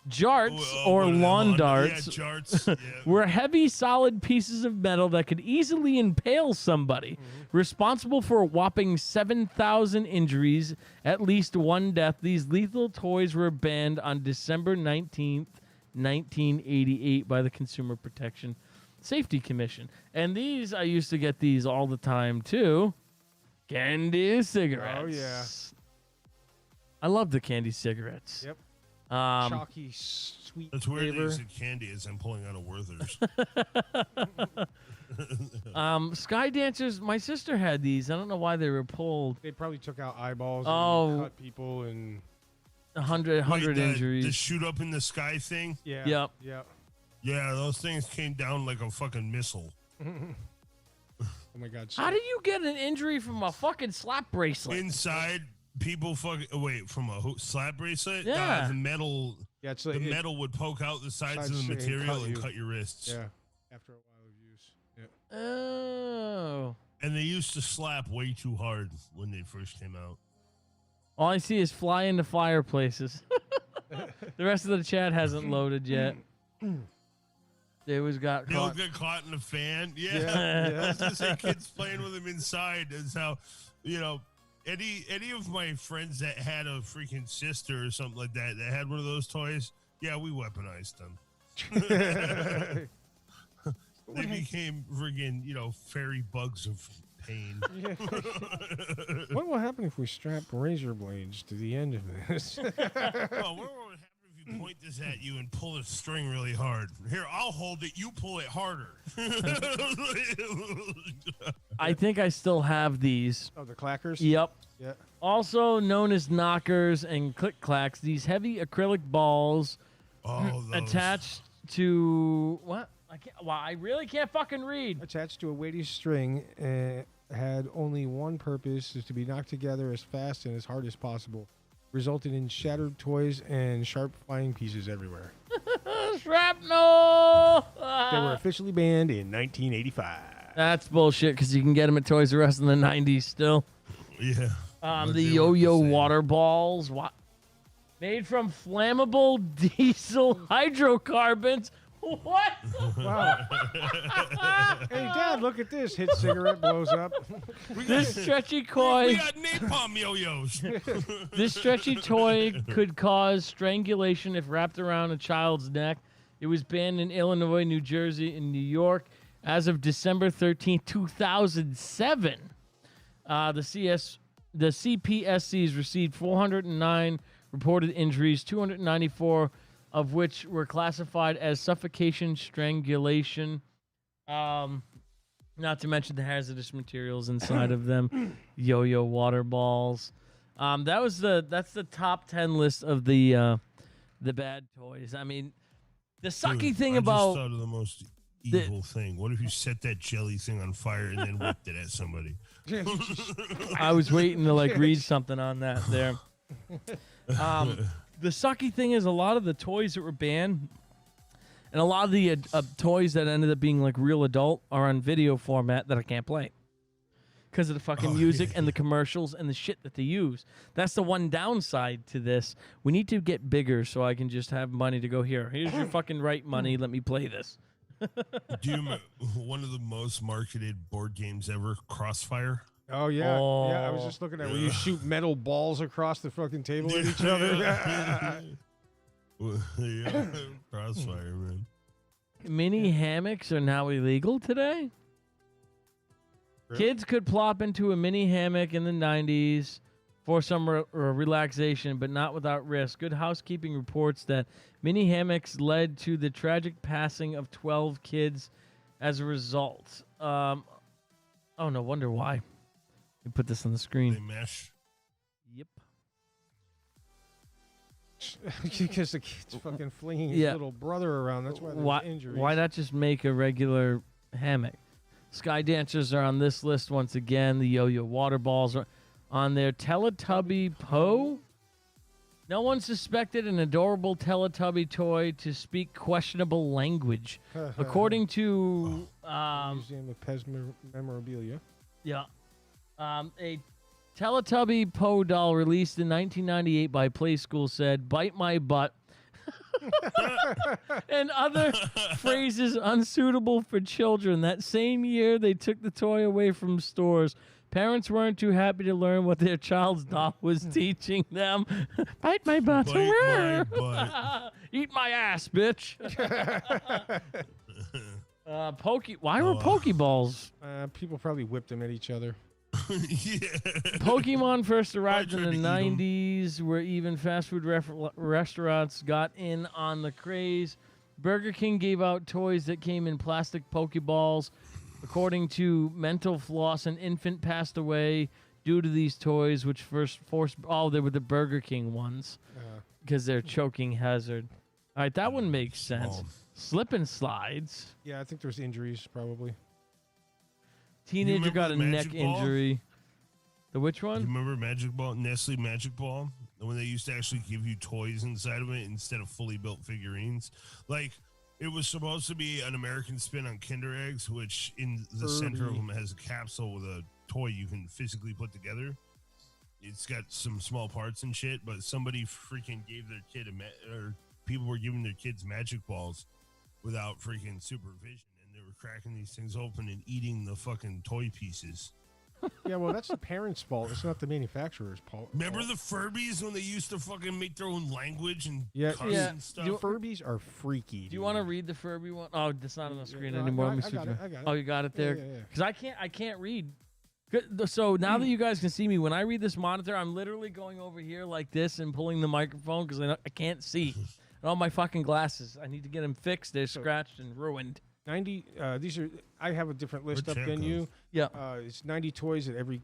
Jarts Oh, or what are they, lawn darts Yeah, jarts. Yeah. were heavy, solid pieces of metal that could easily impale somebody, responsible for a whopping 7,000 injuries, at least one death. These lethal toys were banned on December 19th, 1988 by the Consumer Protection Safety Commission. And these, I used to get these all the time, too. Candy cigarettes. Oh, yeah. I love the candy cigarettes. Yep. Um, Chalky, sweet That's weird that flavor. you said candy as I'm pulling out a Werther's. Sky Dancers, my sister had these. I don't know why they were pulled. They probably took out eyeballs Oh. and cut people and 100 Wait, the injuries. shoot up in the sky thing? yeah. Yep. Yep. Yeah, those things came down like a fucking missile. Oh my god. How did you get an injury from a fucking slap bracelet? Inside, people fucking from a slap bracelet. Yeah. The metal, Yeah, it's the like metal would poke out the sides Sides of the and material cut and you. cut your wrists. yeah. After a while of use. Yeah. Oh. And they used to slap way too hard when they first came out. All I see is fly into fireplaces. The rest of the chat hasn't loaded yet. They always got They'll caught. get caught in a fan. Yeah. Yeah. I was gonna say kids playing with them inside is how, any of my friends that had a freaking sister or something like that had one of those toys, yeah, we weaponized them. They became friggin', fairy bugs of pain. What will happen if we strap razor blades to the end of this? Oh, what would happen if you point this at you and pull the string really hard? Here, I'll hold it. You pull it harder. I think I still have these. Oh, the clackers? Yep. Yeah. Also known as knockers and click clacks, these heavy acrylic balls Oh, those. attached to what? I really can't fucking read. Attached to a weighty string, had only one purpose: is to be knocked together as fast and as hard as possible, resulting in shattered toys and sharp flying pieces everywhere. Shrapnel. They were officially banned in 1985. That's bullshit because you can get them at Toys R Us in the 90s still. Yeah. The But they yo-yo work the same. water balls. What? Made from flammable diesel hydrocarbons. What? Wow. Hey, Dad, look at this. Hit cigarette, blows up. This stretchy We toy, got napalm yo-yos. this stretchy toy could cause strangulation if wrapped around a child's neck. It was banned in Illinois, New Jersey, and New York as of December 13, 2007. The CPSCs received 409 reported injuries, 294 of which were classified as suffocation, strangulation. Not to mention the hazardous materials inside of them, yo-yo water balls. That's the top 10 list of the bad toys. I mean, the sucky Dude, thing I about just thought of the most evil thing. What if you set that jelly thing on fire and then whipped it at somebody? I was waiting to read something on that there. The sucky thing is a lot of the toys that were banned and a lot of the toys that ended up being real adult are on video format that I can't play because of the fucking music and the commercials and the shit that they use. That's the one downside to this. We need to get bigger so I can just have money to go here. Here's your fucking right money. Let me play this. Do you remember one of the most marketed board games ever, Crossfire? Oh, yeah. Yeah, I was just looking at where you shoot metal balls across the fucking table at each other. Yeah, Crossfire, man. Mini hammocks are now illegal today. Really? Kids could plop into a mini hammock in the 90s for some relaxation, but not without risk. Good Housekeeping reports that mini hammocks led to the tragic passing of 12 kids as a result. Oh, no wonder why. Let me put this on the They screen. mesh. Yep. Because the kid's fucking flinging his Yeah. little brother around. That's why there's Why, injuries. why not just make a regular hammock? Sky dancers are on this list once again. The yo-yo water balls are on there. Teletubby Poe. No one suspected an adorable Teletubby toy to speak questionable language. According to Museum of Pez memorabilia. a Teletubby Poe doll released in 1998 by Play School said, "Bite my butt," and other phrases unsuitable for children. That same year, they took the toy away from stores. Parents weren't too happy to learn what their child's doll was teaching them. Bite my butt. Bite my butt. Eat my ass, bitch. Why were Pokeballs? People probably whipped them at each other. Yeah. Pokemon first arrived in the tried to eat 'em. 90s, where even fast food restaurants got in on the craze. Burger King gave out toys that came in plastic Pokeballs. According to Mental Floss, an infant passed away due to these toys, which first forced... Oh, they were the Burger King ones because they're choking hazard. All right, that one makes sense. Small. Slip and slides. Yeah, I think there's injuries probably. Teenager remember got the a neck Magic Ball? injury. The which You one? remember Magic Ball, Nestle Magic Ball? When they used to actually give you toys inside of it instead of fully built figurines? It was supposed to be an American spin on Kinder Eggs, which in the center of them has a capsule with a toy you can physically put together. It's got some small parts and shit, but somebody freaking gave their kid or people were giving their kids Magic Balls without freaking supervision, and they were cracking these things open and eating the fucking toy pieces. Yeah, well, that's the parents' fault. It's not the manufacturer's fault. Remember the Furbies when they used to fucking make their own language and Yeah, cuss yeah. and stuff? Furbies are freaky. Do you want to read the Furby one? Oh, that's not on the screen no, anymore. I Let me got switch it, it. I got it. Oh, you got it there. Yeah. Because I can't read So now that you guys can see me, when I read this monitor, I'm literally going over here like this and pulling the microphone because I can't see. And all my fucking glasses, I need to get them fixed. They're scratched and ruined. 90. These are. I have a different list up than you. Yeah. It's 90 toys every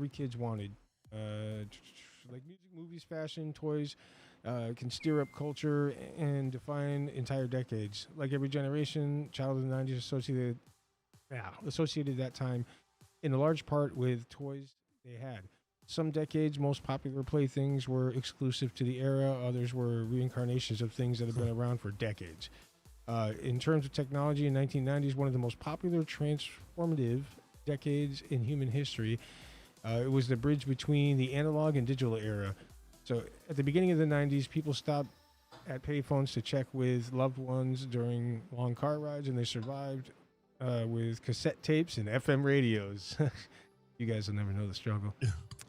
kid's wanted. Like music, movies, fashion, toys. Can steer up culture and define entire decades. Like every generation, child of the 90s associated that time in a large part with toys they had. Some decades, most popular playthings were exclusive to the era. Others were reincarnations of things that have been around for decades. In terms of technology, in 1990s, one of the most popular transformative decades in human history. It was the bridge between the analog and digital era. So at the beginning of the 90s, people stopped at payphones to check with loved ones during long car rides, and they survived with cassette tapes and FM radios. You guys will never know the struggle.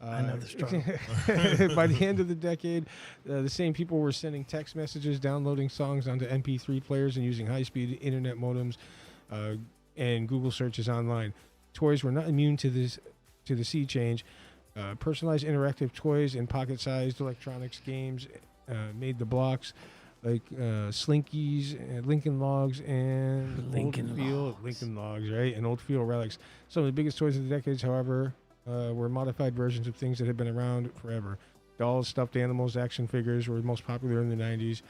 I know the struggle. By the end of the decade, the same people were sending text messages, downloading songs onto MP3 players, and using high-speed internet modems and Google searches online. Toys were not immune to the sea change. Personalized interactive toys and pocket-sized electronics games made the blocks, like Slinkies, Lincoln Logs, and Lincoln Logs, right? And old field relics. Some of the biggest toys of the decades, however, were modified versions of things that had been around forever. Dolls, stuffed animals, action figures were most popular in the 90s,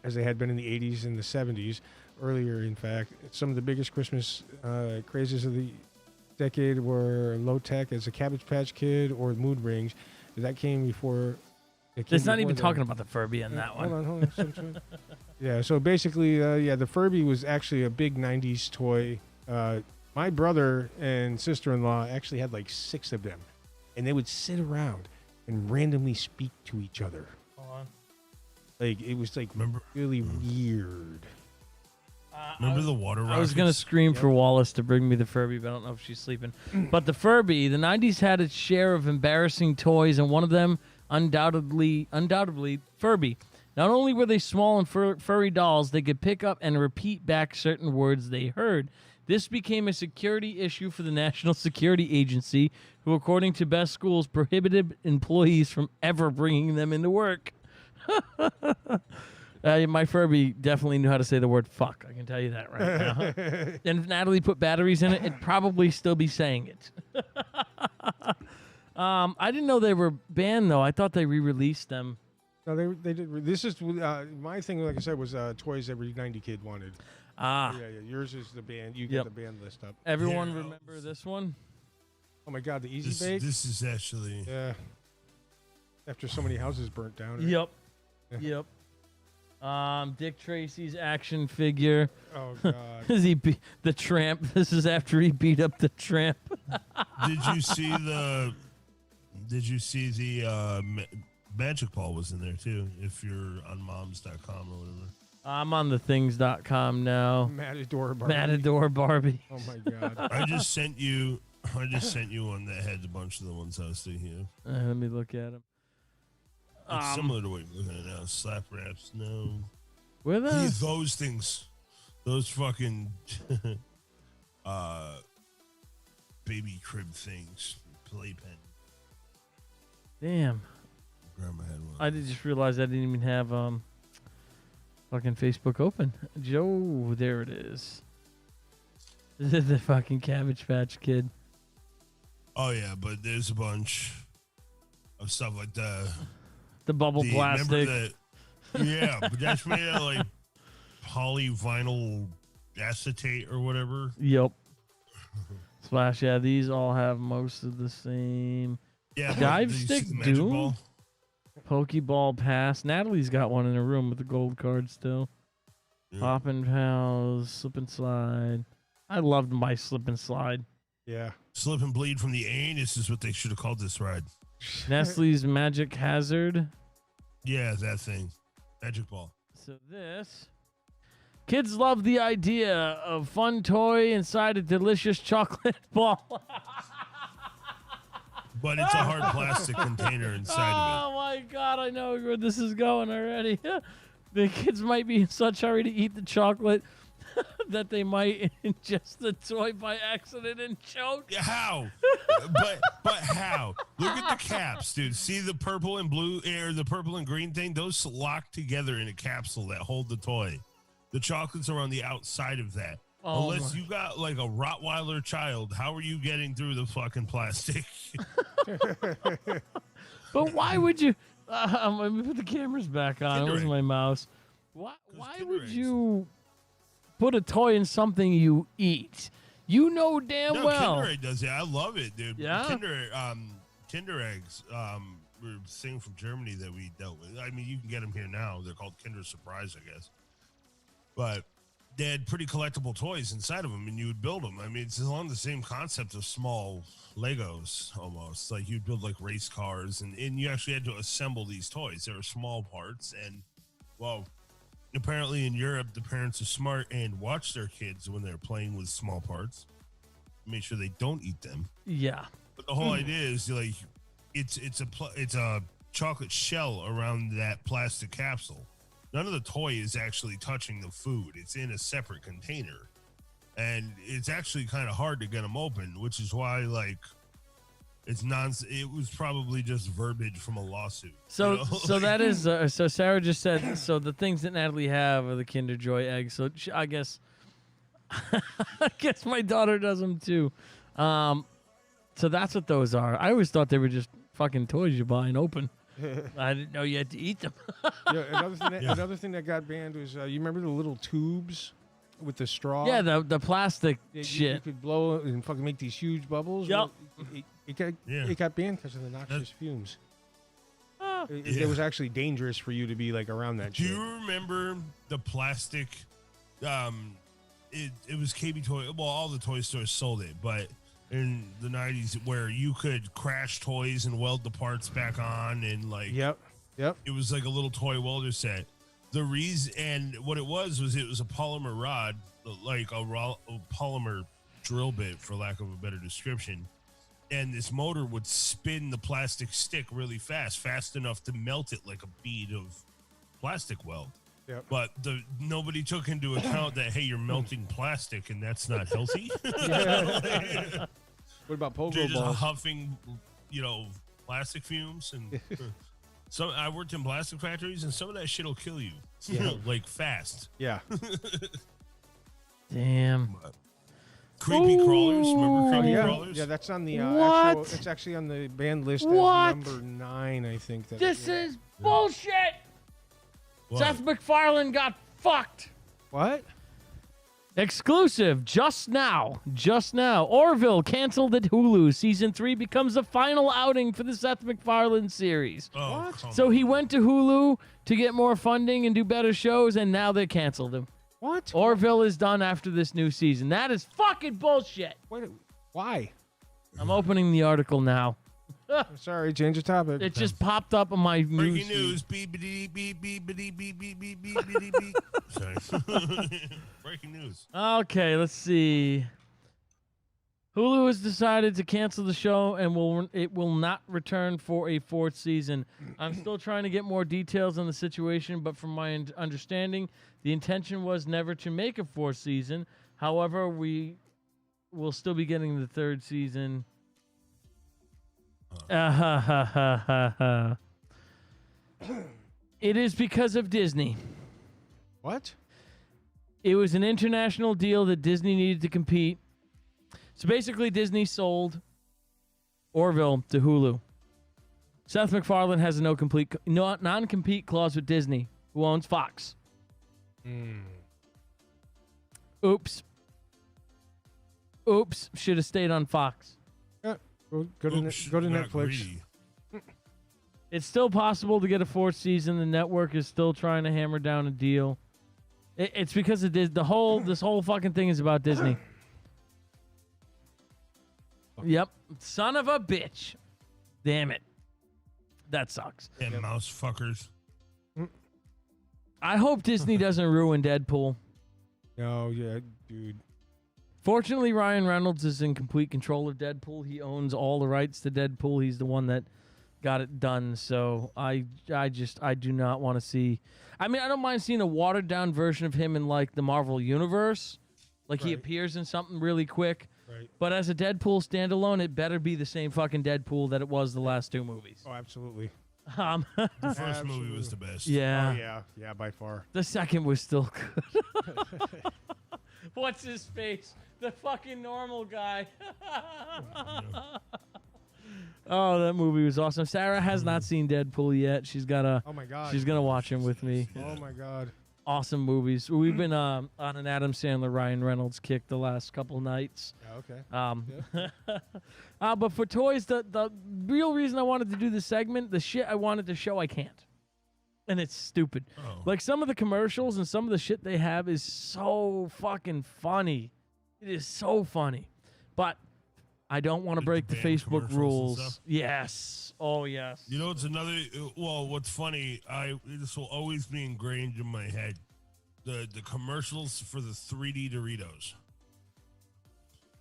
as they had been in the 80s and the 70s. Earlier, in fact, some of the biggest Christmas crazes of the decade were low tech as a Cabbage Patch Kid or Mood Rings. That came before. It's not even talking about the Furby in that one. Hold on. Yeah, so basically, the Furby was actually a big 90s toy. My brother and sister-in-law actually had like 6 of them, and they would sit around and randomly speak to each other. Like, it was like really weird. Remember the water rockets? I was going to scream for Wallace to bring me the Furby, but I don't know if she's sleeping. But the Furby, the 90s had its share of embarrassing toys, and one of them, undoubtedly, Furby. Not only were they small and furry dolls, they could pick up and repeat back certain words they heard. This became a security issue for the National Security Agency, who, according to Best Schools, prohibited employees from ever bringing them into work. My Furby definitely knew how to say the word fuck. I can tell you that right now. And if Natalie put batteries in it, it'd probably still be saying it. I didn't know they were banned, though. I thought they re-released them. No, they did. This is my thing. Like I said, was toys every 90 kid wanted. Yeah. Yours is the band. You get the band list up. Everyone remember this one? Oh my God, the Easy Bake. This is actually. Yeah. After so many houses burnt down. Right? Yep. Dick Tracy's action figure. Oh God. The Tramp. This is after he beat up the Tramp. Did you see the Magic Ball was in there too? If you're on moms.com or whatever. I'm on thethings.com now. Matador Barbie. Oh my God. I just sent you one that had a bunch of the ones I was thinking of. Let me look at them. It's similar to what you're looking at now. Slap wraps, no. Where those things, those fucking baby crib things, playpen. Damn. Grandma had one. I just realized I didn't even have fucking Facebook open. Joe, there it is. This is the fucking Cabbage Patch Kid. Oh yeah, but there's a bunch of stuff like the bubble plastic. Yeah, but that's made out of like polyvinyl acetate or whatever. Yep. Splash. Yeah, these all have most of the same. Yeah, Dive Stick Doom. Pokeball Pass. Natalie's got one in her room with the gold card still. Yeah. Poppin' Pals, Slip and Slide. I loved my Slip and Slide. Yeah. Slip and Bleed from the anus is what they should have called this ride. Nestle's Magic Hazard. Yeah, that thing. Magic Ball. So this. Kids love the idea of fun toy inside a delicious chocolate ball. But it's a hard plastic container inside of it. Oh my God, I know where this is going already. The kids might be in such hurry to eat the chocolate that they might ingest the toy by accident and choke? Yeah, how? but how? Look at the caps, dude. See the purple and blue, or the purple and green thing? Those lock together in a capsule that hold the toy. The chocolates are on the outside of that. Oh, Unless you got like a Rottweiler child, how are you getting through the fucking plastic? But why would you? Let me put the cameras back on. It was Kinder Egg. my mouse. Why Kinder would Eggs. you put a toy in something you eat? You know damn No, well. Kinder Egg does it. I love it, dude. Yeah? Kinder Eggs were a thing from Germany that we dealt with. I mean, you can get them here now. They're called Kinder Surprise, I guess. But they had pretty collectible toys inside of them, and you would build them. I mean, it's along the same concept of small Legos, almost. Like, you'd build, like, race cars, and you actually had to assemble these toys. They were small parts, and, well, apparently in Europe, the parents are smart and watch their kids when they're playing with small parts. Make sure they don't eat them. Yeah. But the whole idea is, like, it's a chocolate shell around that plastic capsule. None of the toy is actually touching the food. It's in a separate container. And it's actually kind of hard to get them open, which is why, like, it was probably just verbiage from a lawsuit. So you know? so that is so Sarah just said so the things that Natalie have are the Kinder Joy eggs. So I guess my daughter does them too. So that's what those are. I always thought they were just fucking toys you buy and open. I didn't know you had to eat them. Yeah, another thing that got banned was you remember the little tubes with the straw? Yeah, the plastic You shit. could blow it and fucking make these huge bubbles. Yep. It got banned because of the noxious fumes. Ah. It was actually dangerous for you to be like around that Do shit. you remember the plastic? It was KB Toy. Well, all the toy stores sold it, but in the 90s, where you could crash toys and weld the parts back on, and like, Yep. it was like a little toy welder set. The reason, and what it was a polymer rod, like a polymer drill bit, for lack of a better description. And this motor would spin the plastic stick really fast enough to melt it like a bead of plastic weld. Yep. But nobody took into account that, hey, you're melting plastic and that's not healthy. What about You're pogo just balls? huffing, plastic fumes. And I worked in plastic factories, and some of that shit will kill you, like fast. Yeah. Damn. Creepy crawlers. Remember creepy yeah. crawlers? Yeah, that's on the What? it's actually on the banned list What? as number 9, I think. This is bullshit. What? Seth MacFarlane got fucked. What? Exclusive just now. Orville canceled at Hulu. Season 3 becomes the final outing for the Seth MacFarlane series. Oh, What? come So on. he went to Hulu to get more funding and do better shows, and now they canceled him. What? Orville is done after this new season. That is fucking bullshit. Why? I'm opening the article now. I'm sorry, change the topic. It just popped up on my Breaking news. news. Beep, beep, beep, beep, beep, beep, beep, beep, beep, beep, beep. Sorry. Breaking news. Okay, let's see. Hulu has decided to cancel the show and it will not return for a 4th season. I'm still trying to get more details on the situation, but from my understanding, the intention was never to make a 4th season. However, we will still be getting the 3rd season. It is because of Disney. What? It was an international deal that Disney needed to compete. So basically, Disney sold Orville to Hulu. Seth MacFarlane has a non-compete clause with Disney, who owns Fox. Oops. Should have stayed on Fox. Yeah. Go to Oops, go to not Netflix. greedy. It's still possible to get a 4th season. The network is still trying to hammer down a deal. It's because of this whole fucking thing is about Disney. Yep. Son of a bitch. Damn it. That sucks. Damn mouse fuckers. I hope Disney doesn't ruin Deadpool. No, yeah, dude. Fortunately, Ryan Reynolds is in complete control of Deadpool. He owns all the rights to Deadpool. He's the one that got it done. So I do not want to see. I mean, I don't mind seeing a watered down version of him in like the Marvel universe, like he Right. appears in something really quick. Right. But as a Deadpool standalone, it better be the same fucking Deadpool that it was the last two movies. Oh, absolutely. Um, The first movie was the best. yeah. Oh, yeah. Yeah, by far. The second was still good. What's his face? The fucking normal guy. Oh, that movie was awesome. Sarah has not seen Deadpool yet. She's got Oh, my God. she's gonna watch him with me. Oh, my God. Awesome movies. We've been on an Adam Sandler, Ryan Reynolds kick the last couple nights. Yeah, okay. But for toys, the real reason I wanted to do this segment, the shit I wanted to show, I can't. And it's stupid. Oh. Like some of the commercials and some of the shit they have is so fucking funny. It is so funny. But I don't want to Like break the the band Facebook commercials and rules. stuff? Yes. Oh, yes. You know, it's another. Well, what's funny? This will always be ingrained in my head. The commercials for the 3D Doritos.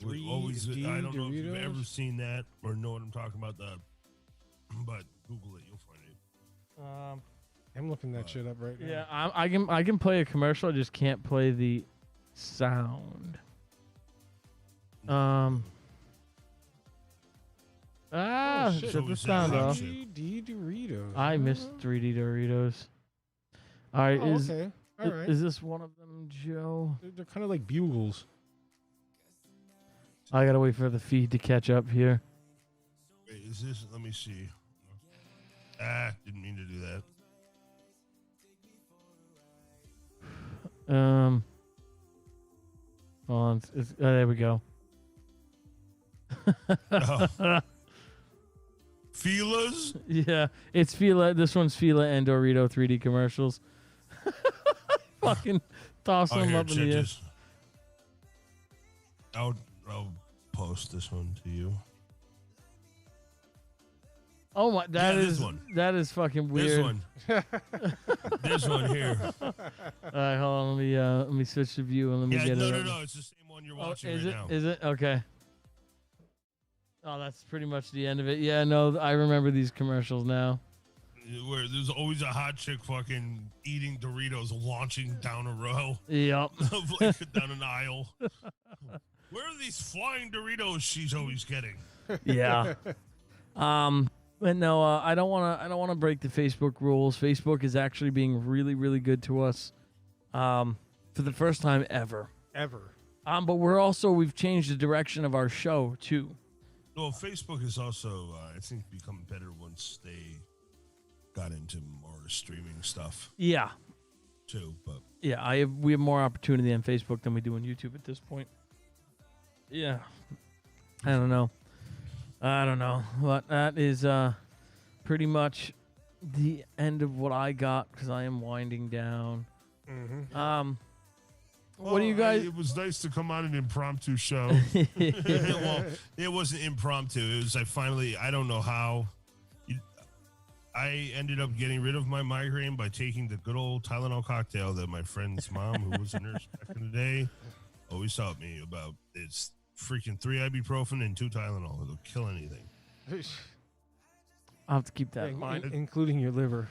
We 3D always. I don't know if you've Doritos? ever seen that or know what I'm talking about. But Google it, you'll find it. I'm looking that shit up right now. Yeah, I can play a commercial. I just can't play the sound. Oh, shit. Shut the Always sound that off. shit. 3D Doritos. I missed 3D Doritos. All right, Oh, okay. All right. is this one of them, Joe? They're kind of like bugles. I gotta wait for the feed to catch up here. Wait, is this? Let me see. Didn't mean to do that. Hold on, there we go. Oh. Fila's? Yeah, it's Fila. This one's Fila and Dorito 3D commercials. Fucking toss Oh, them here, up in check the air. this. I'll post this one to you. Oh my, Yeah, this one. that is fucking weird. This one. This one here. All right, hold on. Let me switch the view and let me Yeah, get it. no. It's the same one you're Oh, watching is right it? now. Is it? Okay. Oh, that's pretty much the end of it. Yeah, no, I remember these commercials now. Where there's always a hot chick fucking eating Doritos, launching down a row, Yep. like down an aisle. Where are these flying Doritos she's always getting? Yeah. But no, I don't want to break the Facebook rules. Facebook is actually being really, really good to us, for the first time ever. Ever. But we've changed the direction of our show too. Well, Facebook is also, I think, become better once they got into more streaming stuff Yeah. too. But Yeah, we have more opportunity on Facebook than we do on YouTube at this point. Yeah. I don't know. But that is pretty much the end of what I got because I am winding down. Mm-hmm. What do you guys? It was nice to come on an impromptu show. Well, it wasn't impromptu. It was I don't know how. I ended up getting rid of my migraine by taking the good old Tylenol cocktail that my friend's mom, who was a nurse back in the day, always taught me about. It's freaking 3 ibuprofen and 2 Tylenol. It'll kill anything. I'll have to keep that in mind. Including your liver.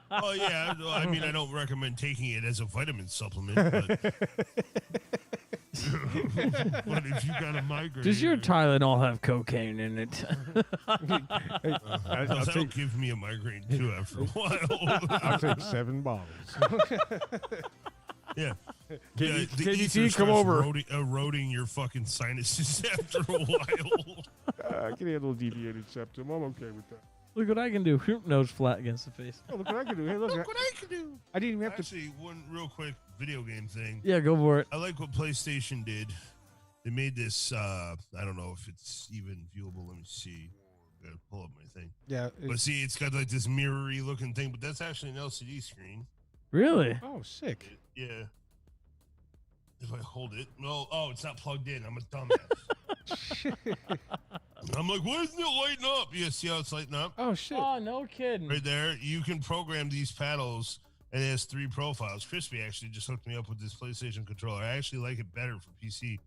Oh, yeah. I mean, I don't recommend taking it as a vitamin supplement, but, but if you got a migraine. Does your Tylenol have cocaine in it? That'll give me a migraine too after a while. I'll take 7 bottles. Yeah. Can The you ether see? Come starts over. eroding your fucking sinuses after a while. I can handle a deviated septum. I'm okay with that. Look what I can do. Nose flat against the face. Oh, look what I can do. Hey, look. Look what I can do. I didn't even have to. Actually, one real quick video game thing. Yeah, go for it. I like what PlayStation did. They made this, I don't know if it's even viewable. Let me see. I'm going to pull up my thing. Yeah. But see, it's got like this mirror-y looking thing, but that's actually an LCD screen. Really? Oh, sick. Yeah. If I hold it. No, it's not plugged in. I'm a dumbass. I'm like, why isn't it lighting up? Yeah, see how it's lighting up? Oh, shit. Oh, no kidding. Right there. You can program these paddles, and it has 3 profiles. Crispy actually just hooked me up with this PlayStation controller. I actually like it better for PC.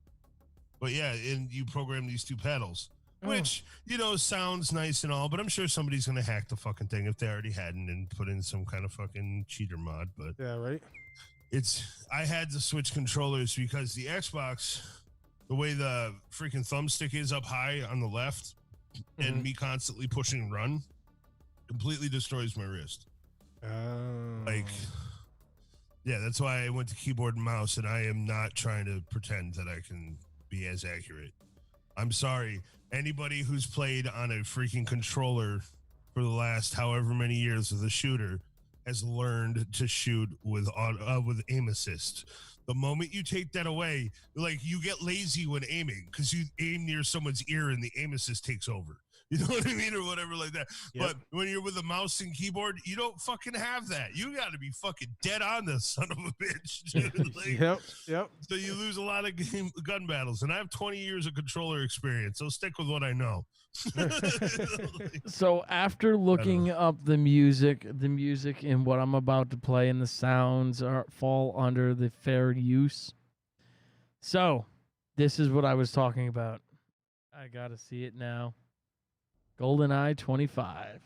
But yeah, and you program these 2 paddles. which, you know, sounds nice and all, but I'm sure somebody's going to hack the fucking thing if they already hadn't and put in some kind of fucking cheater mod. But Yeah, right. I had to switch controllers because the Xbox, the way the freaking thumbstick is up high on the left and me constantly pushing run completely destroys my wrist. Like, yeah, that's why I went to keyboard and mouse, and I am not trying to pretend that I can be as accurate. I'm sorry. Anybody who's played on a freaking controller for the last however many years with a shooter has learned to shoot with aim assist. The moment you take that away, like, you get lazy when aiming because you aim near someone's ear and the aim assist takes over. You know what I mean? Or whatever like that. Yep. But when you're with a mouse and keyboard, you don't fucking have that. You got to be fucking dead on this son of a bitch. Dude. Like, Yep. So you lose a lot of gun battles. And I have 20 years of controller experience, so stick with what I know. So after looking up the music and what I'm about to play and the sounds fall under the fair use. So this is what I was talking about. I got to see it now. GoldenEye 25.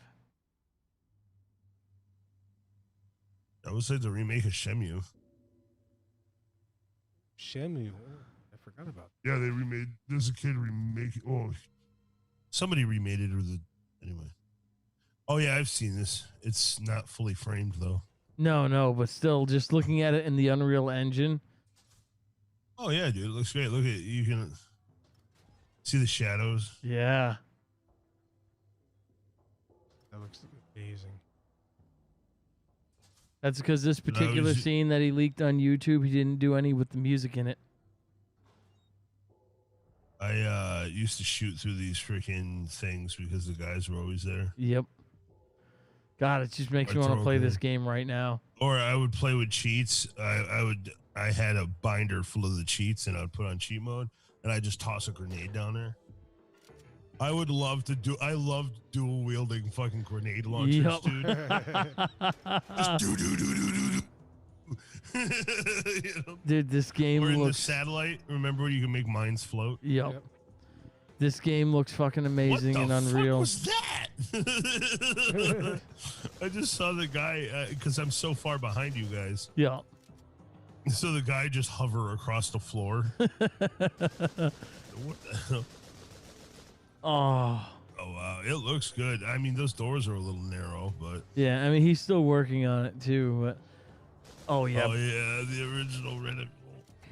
I would say the remake of Shenmue. Shenmue. I forgot about that. Yeah, they remade. There's a kid remaking. Oh, somebody remade it, anyway. Oh yeah, I've seen this. It's not fully framed though. No, but still, just looking at it in the Unreal Engine. Oh yeah, dude, it looks great. Look at it. You can see the shadows. Yeah. That looks amazing. That's because this particular scene that he leaked on YouTube, he didn't do any with the music in it. I used to shoot through these freaking things because the guys were always there. Yep. God, it just makes me want to play this game right now. Or I would play with cheats. I had a binder full of the cheats, and I would put on cheat mode, and I just toss a grenade down there. I would love to do. I loved dual wielding fucking grenade launchers, dude. Just do. You know? Dude, this game or in looks. The satellite. Remember where you can make mines float? Yep. This game looks fucking amazing and unreal. What was that? I just saw the guy because I'm so far behind you guys. Yeah. So the guy just hover across the floor. What the hell? Oh wow, it looks good. I mean, those doors are a little narrow, but yeah, I mean, he's still working on it too. But yeah, the original Reddit.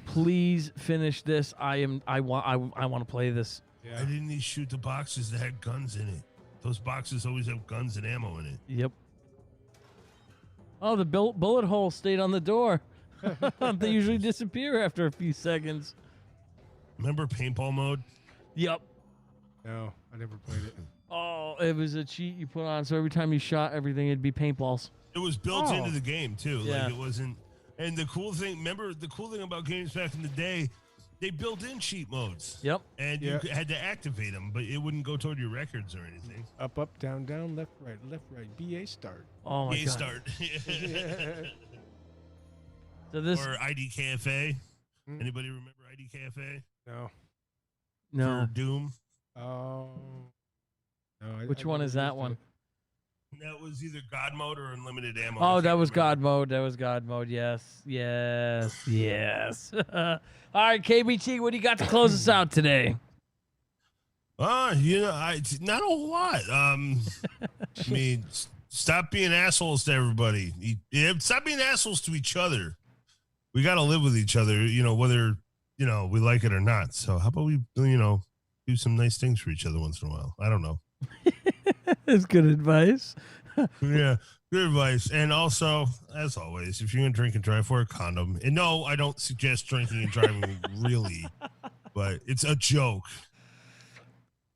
Please finish this. I want to play this. Yeah. Why didn't he shoot the boxes that had guns in it? Those boxes always have guns and ammo in it. Yep. Oh, the bullet hole stayed on the door. They usually disappear after a few seconds. Remember paintball mode? Yep. No, I never played it. Oh, it was a cheat you put on, so every time you shot everything, it'd be paintballs. It was built into the game too. Yeah. Like it wasn't. And the cool thing about games back in the day, they built in cheat modes. Yep. And you had to activate them, but it wouldn't go toward your records or anything. Up, down, left, right. BA start. Oh my BA god. start. So this or IDKFA. Anybody remember IDKFA? No. For Doom. Oh. No, Which one is that one? That was either God mode or unlimited ammo. Oh, that was God mode. Yes. All right, KBT, what do you got to close us out today? Not a whole lot. I mean, stop being assholes to everybody. Stop being assholes to each other. We got to live with each other, whether, we like it or not. So how about we, do some nice things for each other once in a while? I don't know. That's good advice. Yeah, good advice. And also, as always, if you're going to drink and drive, wear a condom. And no, I don't suggest drinking and driving really, but it's a joke.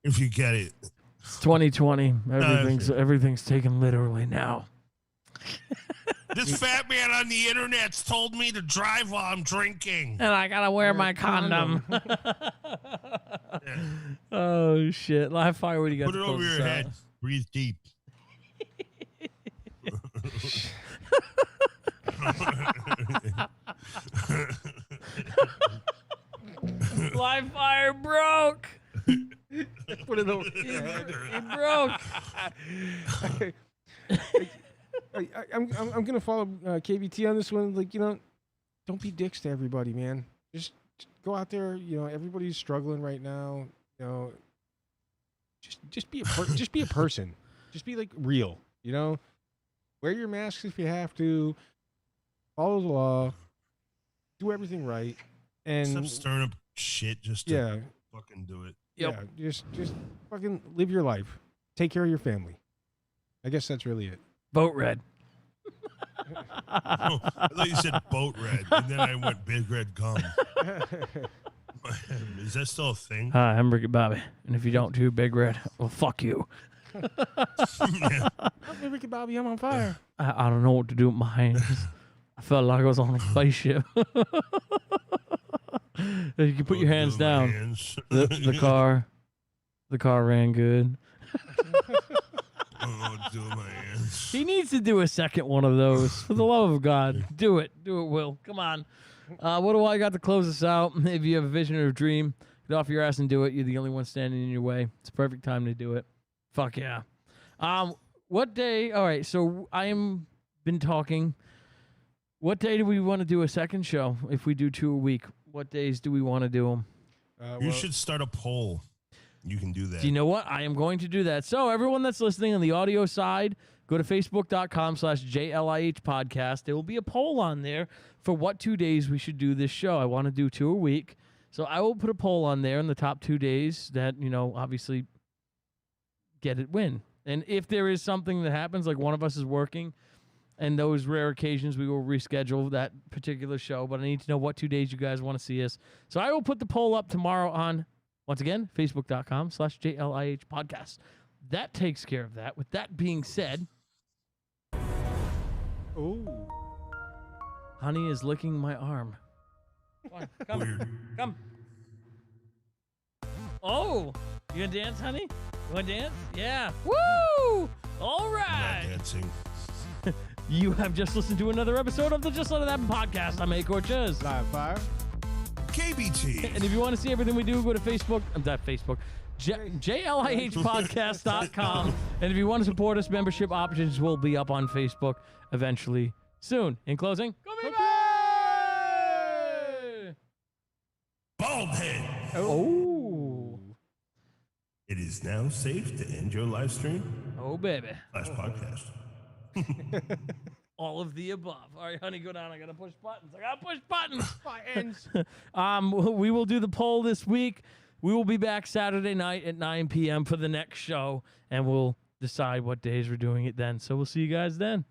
If you get it. It's 2020. Everything's taken literally now. This fat man on the internet's told me to drive while I'm drinking. And I gotta wear my condom. Oh, shit. Live fire, what do you got Put to it over close your us head. out? Breathe deep. Live fire broke. Put it over. He broke. I'm gonna follow KBT on this one. Like, don't be dicks to everybody, man. Just go out there. Everybody's struggling right now. Just be a just be a person. Just be like real. Wear your masks if you have to. Follow the law. Do everything right. And Stop stirring up shit just to fucking do it. Yep. Yeah, just fucking live your life. Take care of your family. I guess that's really it. Vote red. I thought you said boat red, and then I went big red gum. Is that still a thing? Hi, I'm Ricky Bobby, and if you don't do big red, well, fuck you. Yeah. I'm Ricky Bobby. I'm on fire. I don't know what to do with my hands. I felt like I was on a spaceship. You can put your hands down. The car ran good. He needs to do a second one of those. For the love of God, do it, Will. Come on. What do I got to close this out? If you have a vision or a dream, get off your ass and do it. You're the only one standing in your way. It's a perfect time to do it. Fuck yeah. What day? All right, so I am been talking. What day do we want to do a second show? If we do 2 a week, what days do we want to do them? You should start a poll. You can do that. Do you know what? I am going to do that. So everyone that's listening on the audio side, go to facebook.com/JLIH podcast. There will be a poll on there for what 2 days we should do this show. I want to do 2 a week. So I will put a poll on there in the top 2 days that, obviously get it win. And if there is something that happens, like one of us is working, and those rare occasions we will reschedule that particular show. But I need to know what 2 days you guys want to see us. So I will put the poll up tomorrow on, once again, facebook.com/JLIH podcast. That takes care of that. With that being said, Oh, honey is licking my arm. Come on, Weird. come. Oh, you gonna dance, honey? You wanna dance? Yeah. Woo! All Not right. dancing. You have just listened to another episode of the Just Let It Happen podcast. I'm A. Cortez. live fire. KBT. And if you want to see everything we do, go to Facebook. JLIHpodcast.com. And if you want to support us, membership options will be up on Facebook eventually soon. In closing, go Viva! Bald head. Oh. It is now safe to end your live stream Oh, baby. / podcast. All of the above. All right, honey, go down. I got to push buttons. Buttons. Buttons. We will do the poll this week. We will be back Saturday night at 9 p.m. for the next show, and we'll decide what days we're doing it then. So we'll see you guys then.